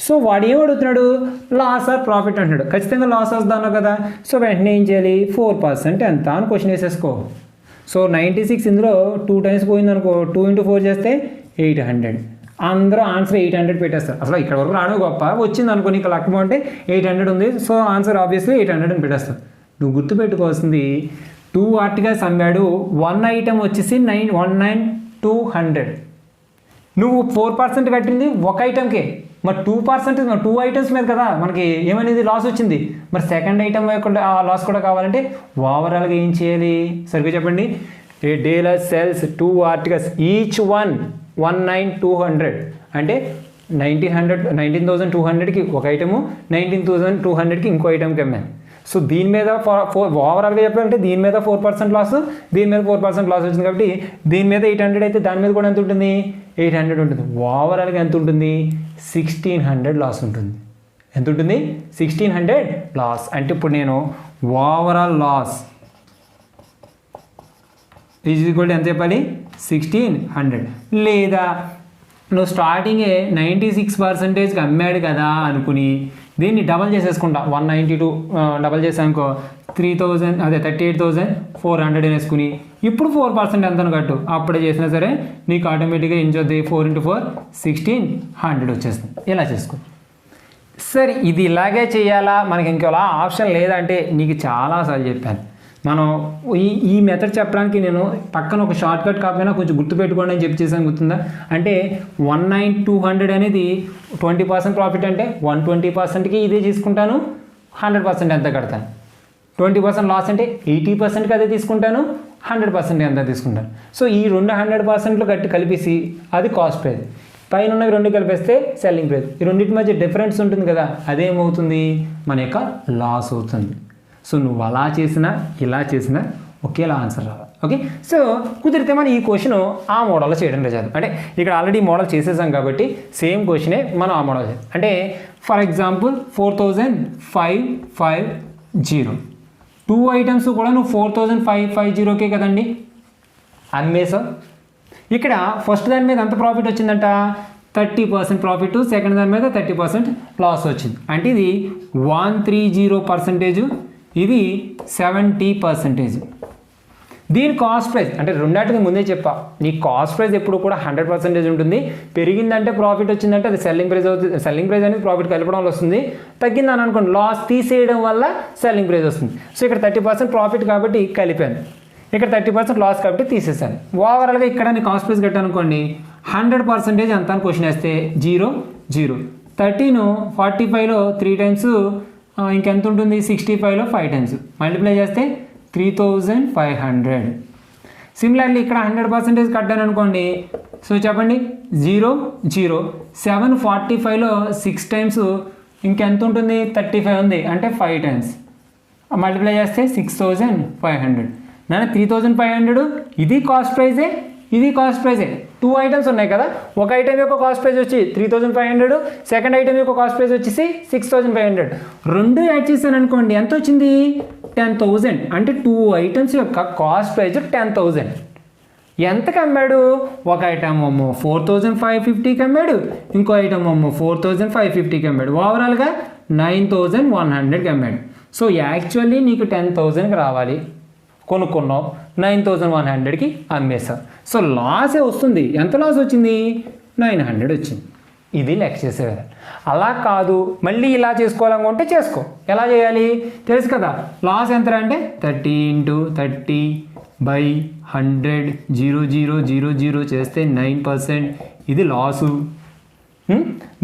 సో వాడు ఏం అడుగుతున్నాడు? లాస్ ఆర్ ప్రాఫిట్ అంటున్నాడు. ఖచ్చితంగా లాస్ వస్తాను కదా. సో వెంటనే ఏం చేయాలి? 4% ఎంత అని క్వశ్చన్ వేసేసుకో. సో 96 ఇందులో 2 times పోయిందనుకో, 2 × 4 చేస్తే 800. అందరూ ఆన్సర్ 800 పెట్టేస్తారు. అసలు ఇక్కడ వరకు రావడం గొప్ప, వచ్చింది అనుకో నీకు లక్ అంటే 800 ఉంది. సో ఆన్సర్ ఆబ్వియస్లీ 800 అని పెట్టేస్తారు. నువ్వు గుర్తుపెట్టుకోవాల్సింది 2 articles అమ్మాడు, 1 item వచ్చేసి 19200. నువ్వు 4% కట్టింది ఒక ఐటమ్కే. మరి 2% 2 items మీద కదా మనకి ఏమనేది లాస్ వచ్చింది. మరి సెకండ్ ఐటమ్ లాస్ కూడా కావాలంటే ఓవరాల్గా ఏం చేయాలి? సరిగ్గా చెప్పండి. ఏ డీలర్ సెల్స్ 2 articles ఈచ్ 1 19200 అంటే 19200కి ఒక ఐటము, 19200కి ఇంకో ఐటమ్కి అమ్మాను. సో దీని మీద ఓవరాల్గా చెప్పాలంటే దీని మీద 4% లాస్, దీని మీద 4% లాస్ వచ్చింది కాబట్టి దీని మీద 800 అయితే దాని మీద కూడా ఎంత ఉంటుంది? 800 ఉంటుంది. ఓవరాల్గా ఎంత ఉంటుంది? 1600 లాస్ ఉంటుంది. ఎంత ఉంటుంది? 1600 లాస్. అంటే ఇప్పుడు నేను overall loss is equal to ఎంత చెప్పాలి? 1600. లేదా నువ్వు స్టార్టింగే 96%కి అమ్మాడు కదా అనుకుని దీన్ని డబల్ చేసేసుకుంటా. 192 డబల్ చేసానుకో 3000, అదే 38,400 వేసుకుని ఇప్పుడు 4% ఎంతను కట్టు. అప్పుడే చేసినా సరే నీకు ఆటోమేటిక్గా ఏం చేద్ది? 4 × 4 1600 వచ్చేస్తుంది. ఇలా చేసుకో. సరే, ఇది ఇలాగే చేయాలా, మనకి ఇంకోలా ఆప్షన్ లేదంటే నీకు చాలాసార్లు చెప్పాను. మనం ఈ మెథడ్ చెప్పడానికి నేను పక్కన ఒక షార్ట్ కట్ కాకపోయినా కొంచెం గుర్తుపెట్టుకోండి అని చెప్పి చేసాను. గుర్తుందా? అంటే 19200 అనేది 20% ప్రాఫిట్ అంటే 120%కి ఇదే తీసుకుంటాను, 100% ఎంత కడతాను. 20% లాస్ అంటే 80%కి అదే తీసుకుంటాను, 100% ఎంత తీసుకుంటాను. సో ఈ 100% కలిపేసి అది కాస్ట్ ప్రైస్, పైన ఉన్నవి 2 కలిపేస్తే సెల్లింగ్ ప్రైస్. ఈ రెండింటి మధ్య డిఫరెన్స్ ఉంటుంది కదా, అదేమవుతుంది? మన యొక్క లాస్ అవుతుంది. సో నువ్వు అలా చేసినా ఇలా చేసినా ఒకేలా ఆన్సర్ రావాలి. ఓకే, సో కుదిరితే మనం ఈ క్వశ్చన్ ఆ మోడల్లో చేయడం చేద్దాం. అంటే ఇక్కడ ఆల్రెడీ మోడల్ చేసేసాం కాబట్టి సేమ్ క్వశ్చనే మనం ఆ మోడల్ చేద్దాం. అంటే ఫర్ ఎగ్జాంపుల్ 4550 2 ఐటమ్స్ కూడా నువ్వు 4550కే కదండి అమ్మేసావు. ఇక్కడ ఫస్ట్ దాని మీద ఎంత ప్రాఫిట్ వచ్చిందంట? 30% ప్రాఫిట్, సెకండ్ దాని మీద 30% లాస్ వచ్చింది. అంటే ఇది 130%, ఇది 70%. దీని కాస్ట్ ప్రైస్ అంటే రెండాటికి ముందే చెప్పా, నీ కాస్ట్ ప్రైస్ ఎప్పుడు కూడా 100% ఉంటుంది. పెరిగిందంటే ప్రాఫిట్ వచ్చిందంటే అది సెల్లింగ్ ప్రైస్ అవుతుంది. సెల్లింగ్ ప్రైస్ అనేది ప్రాఫిట్ కలపడం వల్ల వస్తుంది. తగ్గిందని అనుకోండి, లాస్ తీసేయడం వల్ల సెల్లింగ్ ప్రైస్ వస్తుంది. సో ఇక్కడ 30% ప్రాఫిట్ కాబట్టి కలిపాను, ఇక్కడ 30% లాస్ కాబట్టి తీసేసాను. ఓవరాల్గా ఇక్కడ నీ కాస్ట్ ప్రైస్ కట్టాను అనుకోండి, 100% ఎంత అని క్వశ్చన్ వేస్తే 0 0. 13 45లో 3 టైమ్స్, ఇంకెంత ఉంటుంది 65లో 5 టైమ్స్, మల్టిప్లై చేస్తే 3500. సిమిలర్లీ ఇక్కడ 100% కట్టాను అనుకోండి, సో చెప్పండి 0 0. 745లో 6 టైమ్స్, ఇంకెంత ఉంటుంది 35 ఉంది అంటే 5 టైమ్స్, మల్టిప్లై చేస్తే 6500. నాన్న 3500 ఇది కాస్ట్ ప్రైజే, ఇది కాస్ట్ ప్రైజే. 2 ఐటమ్స్ ఉన్నాయి కదా, ఒక ఐటమ్ యొక్క కాస్ట్ ప్రైస్ వచ్చి 3500, సెకండ్ ఐటమ్ యొక్క కాస్ట్ ప్రైస్ వచ్చేసి 6500. రెండు యాడ్ చేశాను అనుకోండి, ఎంత వచ్చింది 10,000. అంటే 2 ఐటమ్స్ యొక్క కాస్ట్ ప్రైస్ 10,000. ఎంతకు అమ్మాడు? ఒక ఐటమ్ 4,550కి అమ్మాడు, ఇంకో ఐటమ్ 4,550కి అమ్మాడు. ఓవరాల్గా 9,100కి అమ్మాడు. సో యాక్చువల్లీ నీకు 10,000కి రావాలి, కొనుక్కున్నావు, 9,100కి అమ్మేశావు. సో లాసే వస్తుంది. ఎంత లాస్ వచ్చింది? 900 వచ్చింది. ఇది లెక్క చేసేవారు. అలా కాదు, మళ్ళీ ఇలా చేసుకోవాలనుకుంటే చేసుకో. ఎలా చేయాలి తెలుసు కదా. లాస్ ఎంత అంటే 30 × 30/100, 0 0 0 0 చేస్తే 9%. ఇది లాసు.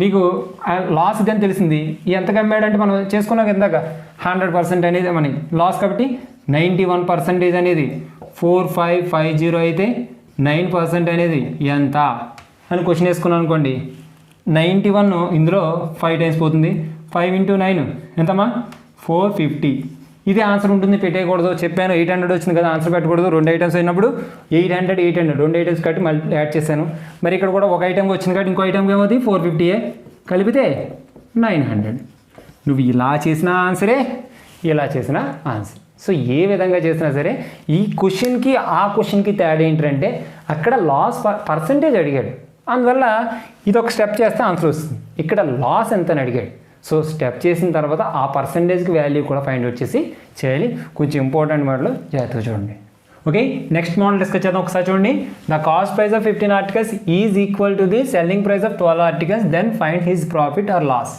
నీకు లాస్ కానీ తెలిసింది. ఎంతకు అమ్మాడంటే మనం చేసుకున్నాం ఇందాక 100% అనేది మనకి లాస్ కాబట్టి 91% అనేది 4550 అయితే 9% అనేది ఎంత అని క్వశ్చన్ వేసుకున్నాను అనుకోండి. 91 ఇందులో 5 టైమ్స్ పోతుంది. 5 × 9 ఎంతమ్మా 450. ఇది ఆన్సర్ ఉంటుంది, పెట్టేయకూడదు. చెప్పాను 800 వచ్చింది కదా, ఆన్సర్ పెట్టకూడదు. 2 ఐటమ్స్ అయినప్పుడు 800 2 ఐటమ్స్ కట్టి మళ్ళీ యాడ్ చేశాను. మరి ఇక్కడ కూడా ఒక ఐటమ్ వచ్చింది కాబట్టి ఇంకో ఐటమ్కి ఏమవుతుంది 450 కలిపితే 900. నువ్వు ఇలా చేసిన ఆన్సరే, ఇలా చేసిన ఆన్సర్. సో ఏ విధంగా చేసినా సరే ఈ క్వశ్చన్కి ఆ క్వశ్చన్కి తేడా ఏంటంటే అక్కడ లాస్ పర్సంటేజ్ అడిగాడు, అందువల్ల ఇది ఒక స్టెప్ చేస్తే ఆన్సర్ వస్తుంది. ఇక్కడ లాస్ ఎంత అని అడిగాడు. సో స్టెప్ చేసిన తర్వాత ఆ పర్సంటేజ్కి వాల్యూ కూడా ఫైండ్ అవుట్ చేసి చేయాలి. కొంచెం ఇంపార్టెంట్ మాటలు జాగ్రత్తగా చూడండి. ఓకే, నెక్స్ట్ మోడల్ డిస్కస్ చేద్దాం. ఒకసారి చూడండి. The cost price of 15 articles is equal to the selling price of 12 articles, then find his profit or loss.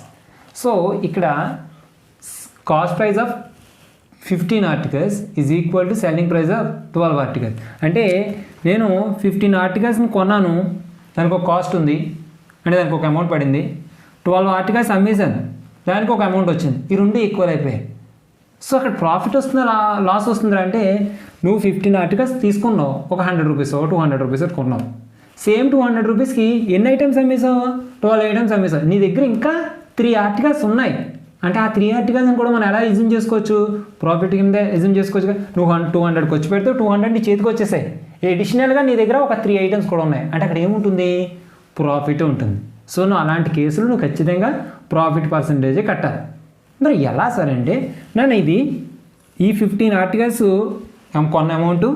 So ఇక్కడ cost price of 15 articles is equal to selling price of 12 articles. అంటే నేను 15 ఆర్టికల్స్ని కొన్నాను, దానికి ఒక కాస్ట్ ఉంది, అంటే దానికి ఒక అమౌంట్ పడింది. 12 ఆర్టికల్స్ అమ్మేశాను, దానికి ఒక అమౌంట్ వచ్చింది. ఈ రెండు ఈక్వల్ అయిపోయాయి. సో అక్కడ ప్రాఫిట్ వస్తుందా లాస్ వస్తుందా అంటే నువ్వు 15 ఆర్టికల్స్ తీసుకున్నావు, ఒక 100 రూపీస్ 200 రూపీస్ కొన్నావు. సేమ్ 200 రూపీస్కి ఎన్ని ఐటమ్స్ అమ్మేసావు? 12 ఐటమ్స్ అమ్మేసావు. నీ దగ్గర ఇంకా 3 ఆర్టికల్స్ ఉన్నాయి. అంటే ఆ 3 ఆర్టికల్స్ని కూడా మనం ఎలా ఎజ్యూమ్ చేసుకోవచ్చు? ప్రాఫిట్ కింద ఎజ్యూమ్ చేసుకోవచ్చు. నువ్వు 200కి వచ్చి పెడితే 200 నీ చేతికి వచ్చేసాయి. అడిషనల్గా నీ దగ్గర ఒక 3 ఐటమ్స్ కూడా ఉన్నాయి. అంటే అక్కడ ఏముంటుంది? ప్రాఫిట్ ఉంటుంది. సో నువ్వు అలాంటి కేసులు నువ్వు ఖచ్చితంగా ప్రాఫిట్ పర్సంటేజే కట్టాలి. మరి ఎలా సరే అంటే నన్ను ఇది ఈ 15 ఆర్టికల్స్ కొన్న అమౌంటు,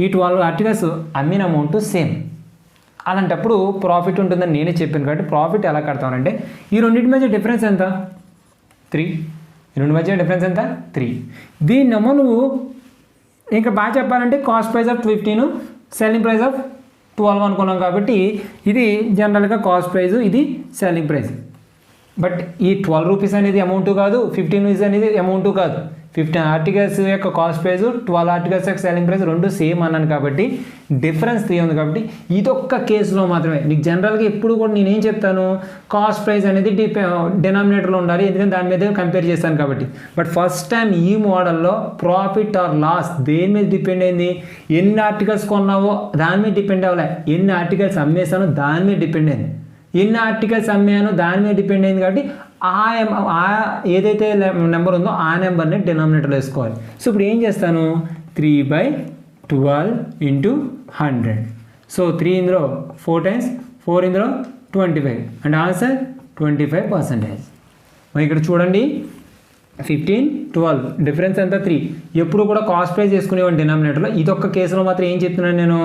ఈ 12 ఆర్టికల్స్ అమ్మిన అమౌంట్ సేమ్. అలాంటప్పుడు ప్రాఫిట్ ఉంటుందని నేనే చెప్పాను. కాబట్టి ప్రాఫిట్ ఎలా కడతానంటే ఈ రెండింటి మధ్య డిఫరెన్స్ ఎంత? 3. ఈ రెండు మధ్య డిఫరెన్స్ ఎంత? 3. దీన్నేమో నువ్వు ఇంకా బాగా చెప్పాలంటే cost price of 15, selling price of 12 అనుకున్నాం. కాబట్టి ఇది జనరల్గా కాస్ట్ ప్రైస్, ఇది సెల్లింగ్ ప్రైస్. బట్ ఈ 12 రూపీస్ అనేది అమౌంట్ కాదు, 15 రూపీస్ అనేది అమౌంట్ కాదు. 15 ఆర్టికల్స్ యొక్క కాస్ట్ ప్రైస్, 12 ఆర్టికల్స్ యొక్క సెల్లింగ్ ప్రైస్ రెండు సేమ్ అన్నాను. కాబట్టి డిఫరెన్స్ 3 ఉంది. కాబట్టి ఇదొక్క కేసులో మాత్రమే. నీకు జనరల్గా ఎప్పుడు కూడా నేనేం చెప్తాను, కాస్ట్ ప్రైస్ అనేది డినామినేటర్లో ఉండాలి, ఎందుకంటే దాని మీద కంపేర్ చేస్తాను కాబట్టి. బట్ ఫస్ట్ టైం ఈ మోడల్లో ప్రాఫిట్ ఆర్ లాస్ దేని మీద డిపెండ్ అయింది? ఎన్ని ఆర్టికల్స్ కొన్నావో దాని మీద డిపెండ్ అవ్వలే, ఎన్ని ఆర్టికల్స్ అమ్మేసానో దాని మీద డిపెండ్ అయింది. ఎన్ని ఆర్టికల్స్ అమ్మానో దాని మీద డిపెండ్ అయింది. కాబట్టి ఆ ఏదైతే నెంబర్ ఉందో ఆ నెంబర్ని డినామినేటర్లో వేసుకోవాలి. సో ఇప్పుడు ఏం చేస్తాను, 3/12 × 100. సో 3 ఇందులో 4 టైమ్స్, 4 ఇందులో 25, అండ్ ఆన్సర్ 25%. ఇక్కడ చూడండి 15, 12 డిఫరెన్స్ ఎంత? 3. ఎప్పుడు కూడా కాస్ట్ ప్రైస్ వేసుకునేవాడిని డినామినేటర్లో. ఇదొక్క కేసులో మాత్రం ఏం చెప్తున్నాను నేను,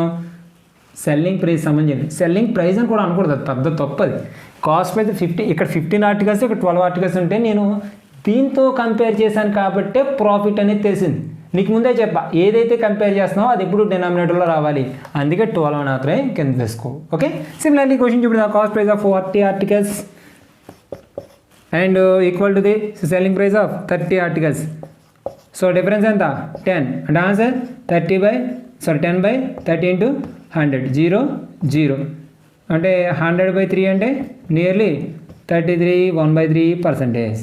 సెల్లింగ్ ప్రైస్ సంబంధించి సెల్లింగ్ ప్రైస్ అని కూడా అనకూడదు, అది పెద్ద తప్పది. కాస్ట్ ప్రైస్ 50, ఇక్కడ 15 ఆర్టికల్స్, ఇక్కడ 12 ఆర్టికల్స్ ఉంటే నేను దీంతో కంపేర్ చేశాను కాబట్టే ప్రాఫిట్ అనేది తెలిసింది. నీకు ముందే చెప్పా, ఏదైతే కంపేర్ చేస్తున్నావో అది ఎప్పుడు డినామినేటర్లో రావాలి, అందుకే 12 మాత్రమే కింద వేసుకో. ఓకే, సిమిలర్లీ క్వశ్చన్ చూపిద్దాం. Cost price of 40 articles and equal to the selling price of 30 articles. So difference ఎంత? 10. అంటే ఆన్సర్ 10/30 ఇంటూ 100, 0 0. అంటే 100/3 అంటే నియర్లీ 33, 1/3%.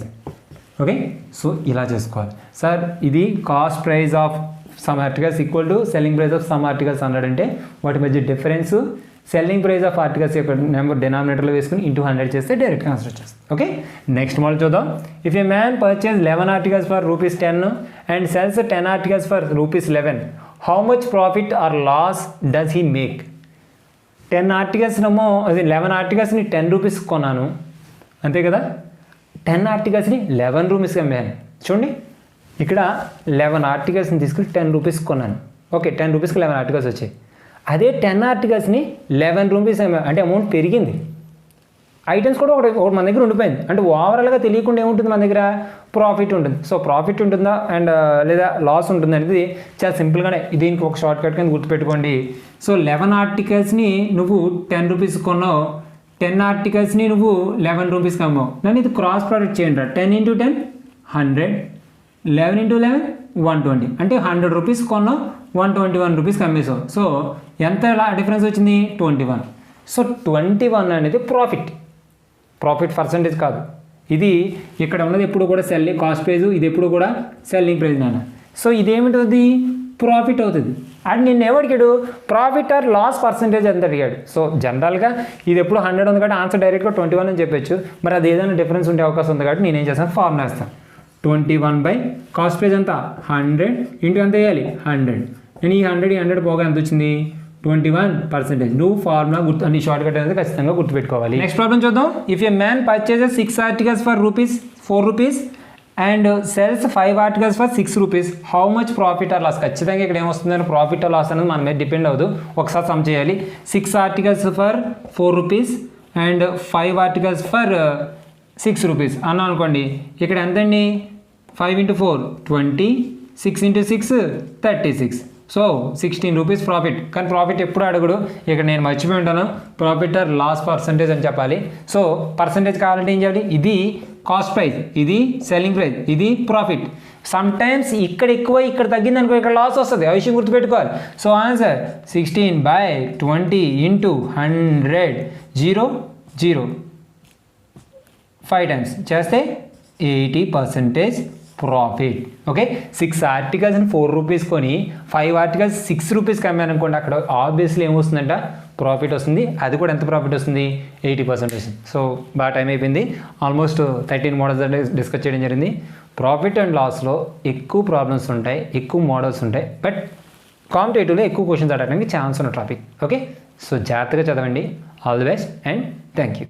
ఓకే, సో ఇలా చేసుకోవాలి సార్. ఇది cost price of some articles equal to selling price of some articles అన్నాడంటే వాటి మధ్య difference selling price of articles యొక్క నెంబర్ డినామినేటర్లో వేసుకుని ఇంటూ 100 చేస్తే డైరెక్ట్గా ఆన్సర్ వచ్చేస్తుంది. ఓకే, నెక్స్ట్ మోడల్ చూద్దాం. If a man purchase 11 articles for ₹10 and sells 10 articles for ₹11, how much profit or loss does he make? 10 articles ఏమో, అది 11 ఆర్టికల్స్ని ₹10 కొన్నాను అంతే కదా, 10 ఆర్టికల్స్ని ₹11 అమ్మాను. చూడండి, ఇక్కడ 11 ఆర్టికల్స్ని తీసుకుని ₹10 కొన్నాను. ఓకే, ₹10కి 11 ఆర్టికల్స్ వచ్చాయి. అదే 10 ఆర్టికల్స్ని ₹11 అమ్మాను అంటే అమౌంట్ పెరిగింది. ఐటమ్స్ కూడా ఒకటి మన దగ్గర ఉండిపోయింది. అంటే ఓవరాల్గా తెలియకుండా ఏముంటుంది మన దగ్గర? ప్రాఫిట్ ఉంటుంది. సో ప్రాఫిట్ ఉంటుందా అండ్ లేదా లాస్ ఉంటుంది అనేది చాలా సింపుల్గానే దీనికి ఒక షార్ట్ కట్ కింద గుర్తుపెట్టుకోండి. సో 11 ఆర్టికల్స్ని నువ్వు ₹10 కొన్నావు, 10 ఆర్టికల్స్ని నువ్వు ₹11 అమ్మావు. నన్ను ఇది క్రాస్ ప్రోడక్ట్ చేయండి. 10 × 10 100, 11 × 11 120. అంటే ₹100 కొన్నావు, ₹121 అమ్మేసావు. సో ఎంత డిఫరెన్స్ వచ్చింది? 21. సో 21 అనేది ప్రాఫిట్ పర్సంటేజ్ కాదు. ఇది ఇక్కడ ఉన్నది ఎప్పుడు కూడా సెల్లింగ్ కాస్ట్ ప్రైస్, ఇది ఎప్పుడు కూడా సెల్లింగ్ ప్రైస్ నాన్న. సో ఇదేమిటవుతుంది? ప్రాఫిట్ అవుతుంది. అండ్ నిన్న ఏమడిగాడు? ప్రాఫిట్ ఆర్ లాస్ పర్సంటేజ్ ఎంత అడిగాడు. సో జనరల్గా ఇది ఎప్పుడు 100 ఉంది కాబట్టి ఆన్సర్ డైరెక్ట్గా 21 అని చెప్పొచ్చు. మరి అది ఏదైనా డిఫరెన్స్ ఉండే అవకాశం ఉంది కాబట్టి నేనేం చేస్తాను? ఫార్ములా వేస్తాను. 21 కాస్ట్ ప్రైస్ ఎంత? 100 ఇంటూ ఎంత వేయాలి? 100. నేను ఈ 100 పోగా ఎంత వచ్చింది? 21%. నువ్వు ఫార్ములా అన్ని షార్ట్ కట్ అనేది ఖచ్చితంగా గుర్తుపెట్టుకోవాలి. నెక్స్ట్ ప్రాబ్లం చూద్దాం. If a man purchases 6 articles for ₹4 and sells 5 articles for ₹6, how much profit or loss? ఖచ్చితంగా ఇక్కడ ఏమొస్తుందని ప్రాఫిట్ ఆర్ లాస్ అనేది మన మీద డిపెండ్ అవ్వదు. ఒకసారి సమ్ చేయాలి. 6 articles for ₹4 and 5 articles for ₹6 అన్నా అనుకోండి. ఇక్కడ ఎంతండి? 5 × 4 20, 6 × 6 36. So ₹16 profit. కానీ ప్రాఫిట్ ఎప్పుడు అడగడు. ఇక్కడ నేను మర్చిపోయి ఉంటాను, ప్రాఫిట్ ఆర్ లాస్ పర్సంటేజ్ అని చెప్పాలి. సో పర్సంటేజ్ కావాలంటే ఏం చేయాలి? ఇది కాస్ట్ ప్రైస్, ఇది సెల్లింగ్ ప్రైస్, ఇది ప్రాఫిట్. సమ్ టైమ్స్ ఇక్కడ ఎక్కువ ఇక్కడ తగ్గింది అనుకో, ఇక్కడ లాస్ వస్తుంది. ఆ విషయం గుర్తుపెట్టుకోవాలి. సో ఆన్సర్ 16/20 ఇంటూ 100, 0 0 5 టైమ్స్ చేస్తే 80% ప్రాఫిట్. ఓకే, 6 ఆర్టికల్స్ ₹4 కొని 5 ఆర్టికల్స్ ₹6 అమ్మాను అనుకోండి, అక్కడ ఆబ్వియస్లీ ఏమొస్తుందంట? ప్రాఫిట్ వస్తుంది. అది కూడా ఎంత ప్రాఫిట్ వస్తుంది? 80% వస్తుంది. సో బాగా టైం అయిపోయింది. ఆల్మోస్ట్ 13 మోడల్స్ డిస్కస్ చేయడం జరిగింది. ప్రాఫిట్ అండ్ లాస్లో ఎక్కువ ప్రాబ్లమ్స్ ఉంటాయి, ఎక్కువ మోడల్స్ ఉంటాయి, బట్ కాంపిటేటివ్లో ఎక్కువ క్వశ్చన్స్ అడగడానికి ఛాన్స్ ఉన్న టాపిక్. ఓకే, సో జాగ్రత్తగా చదవండి. All the best and thank you.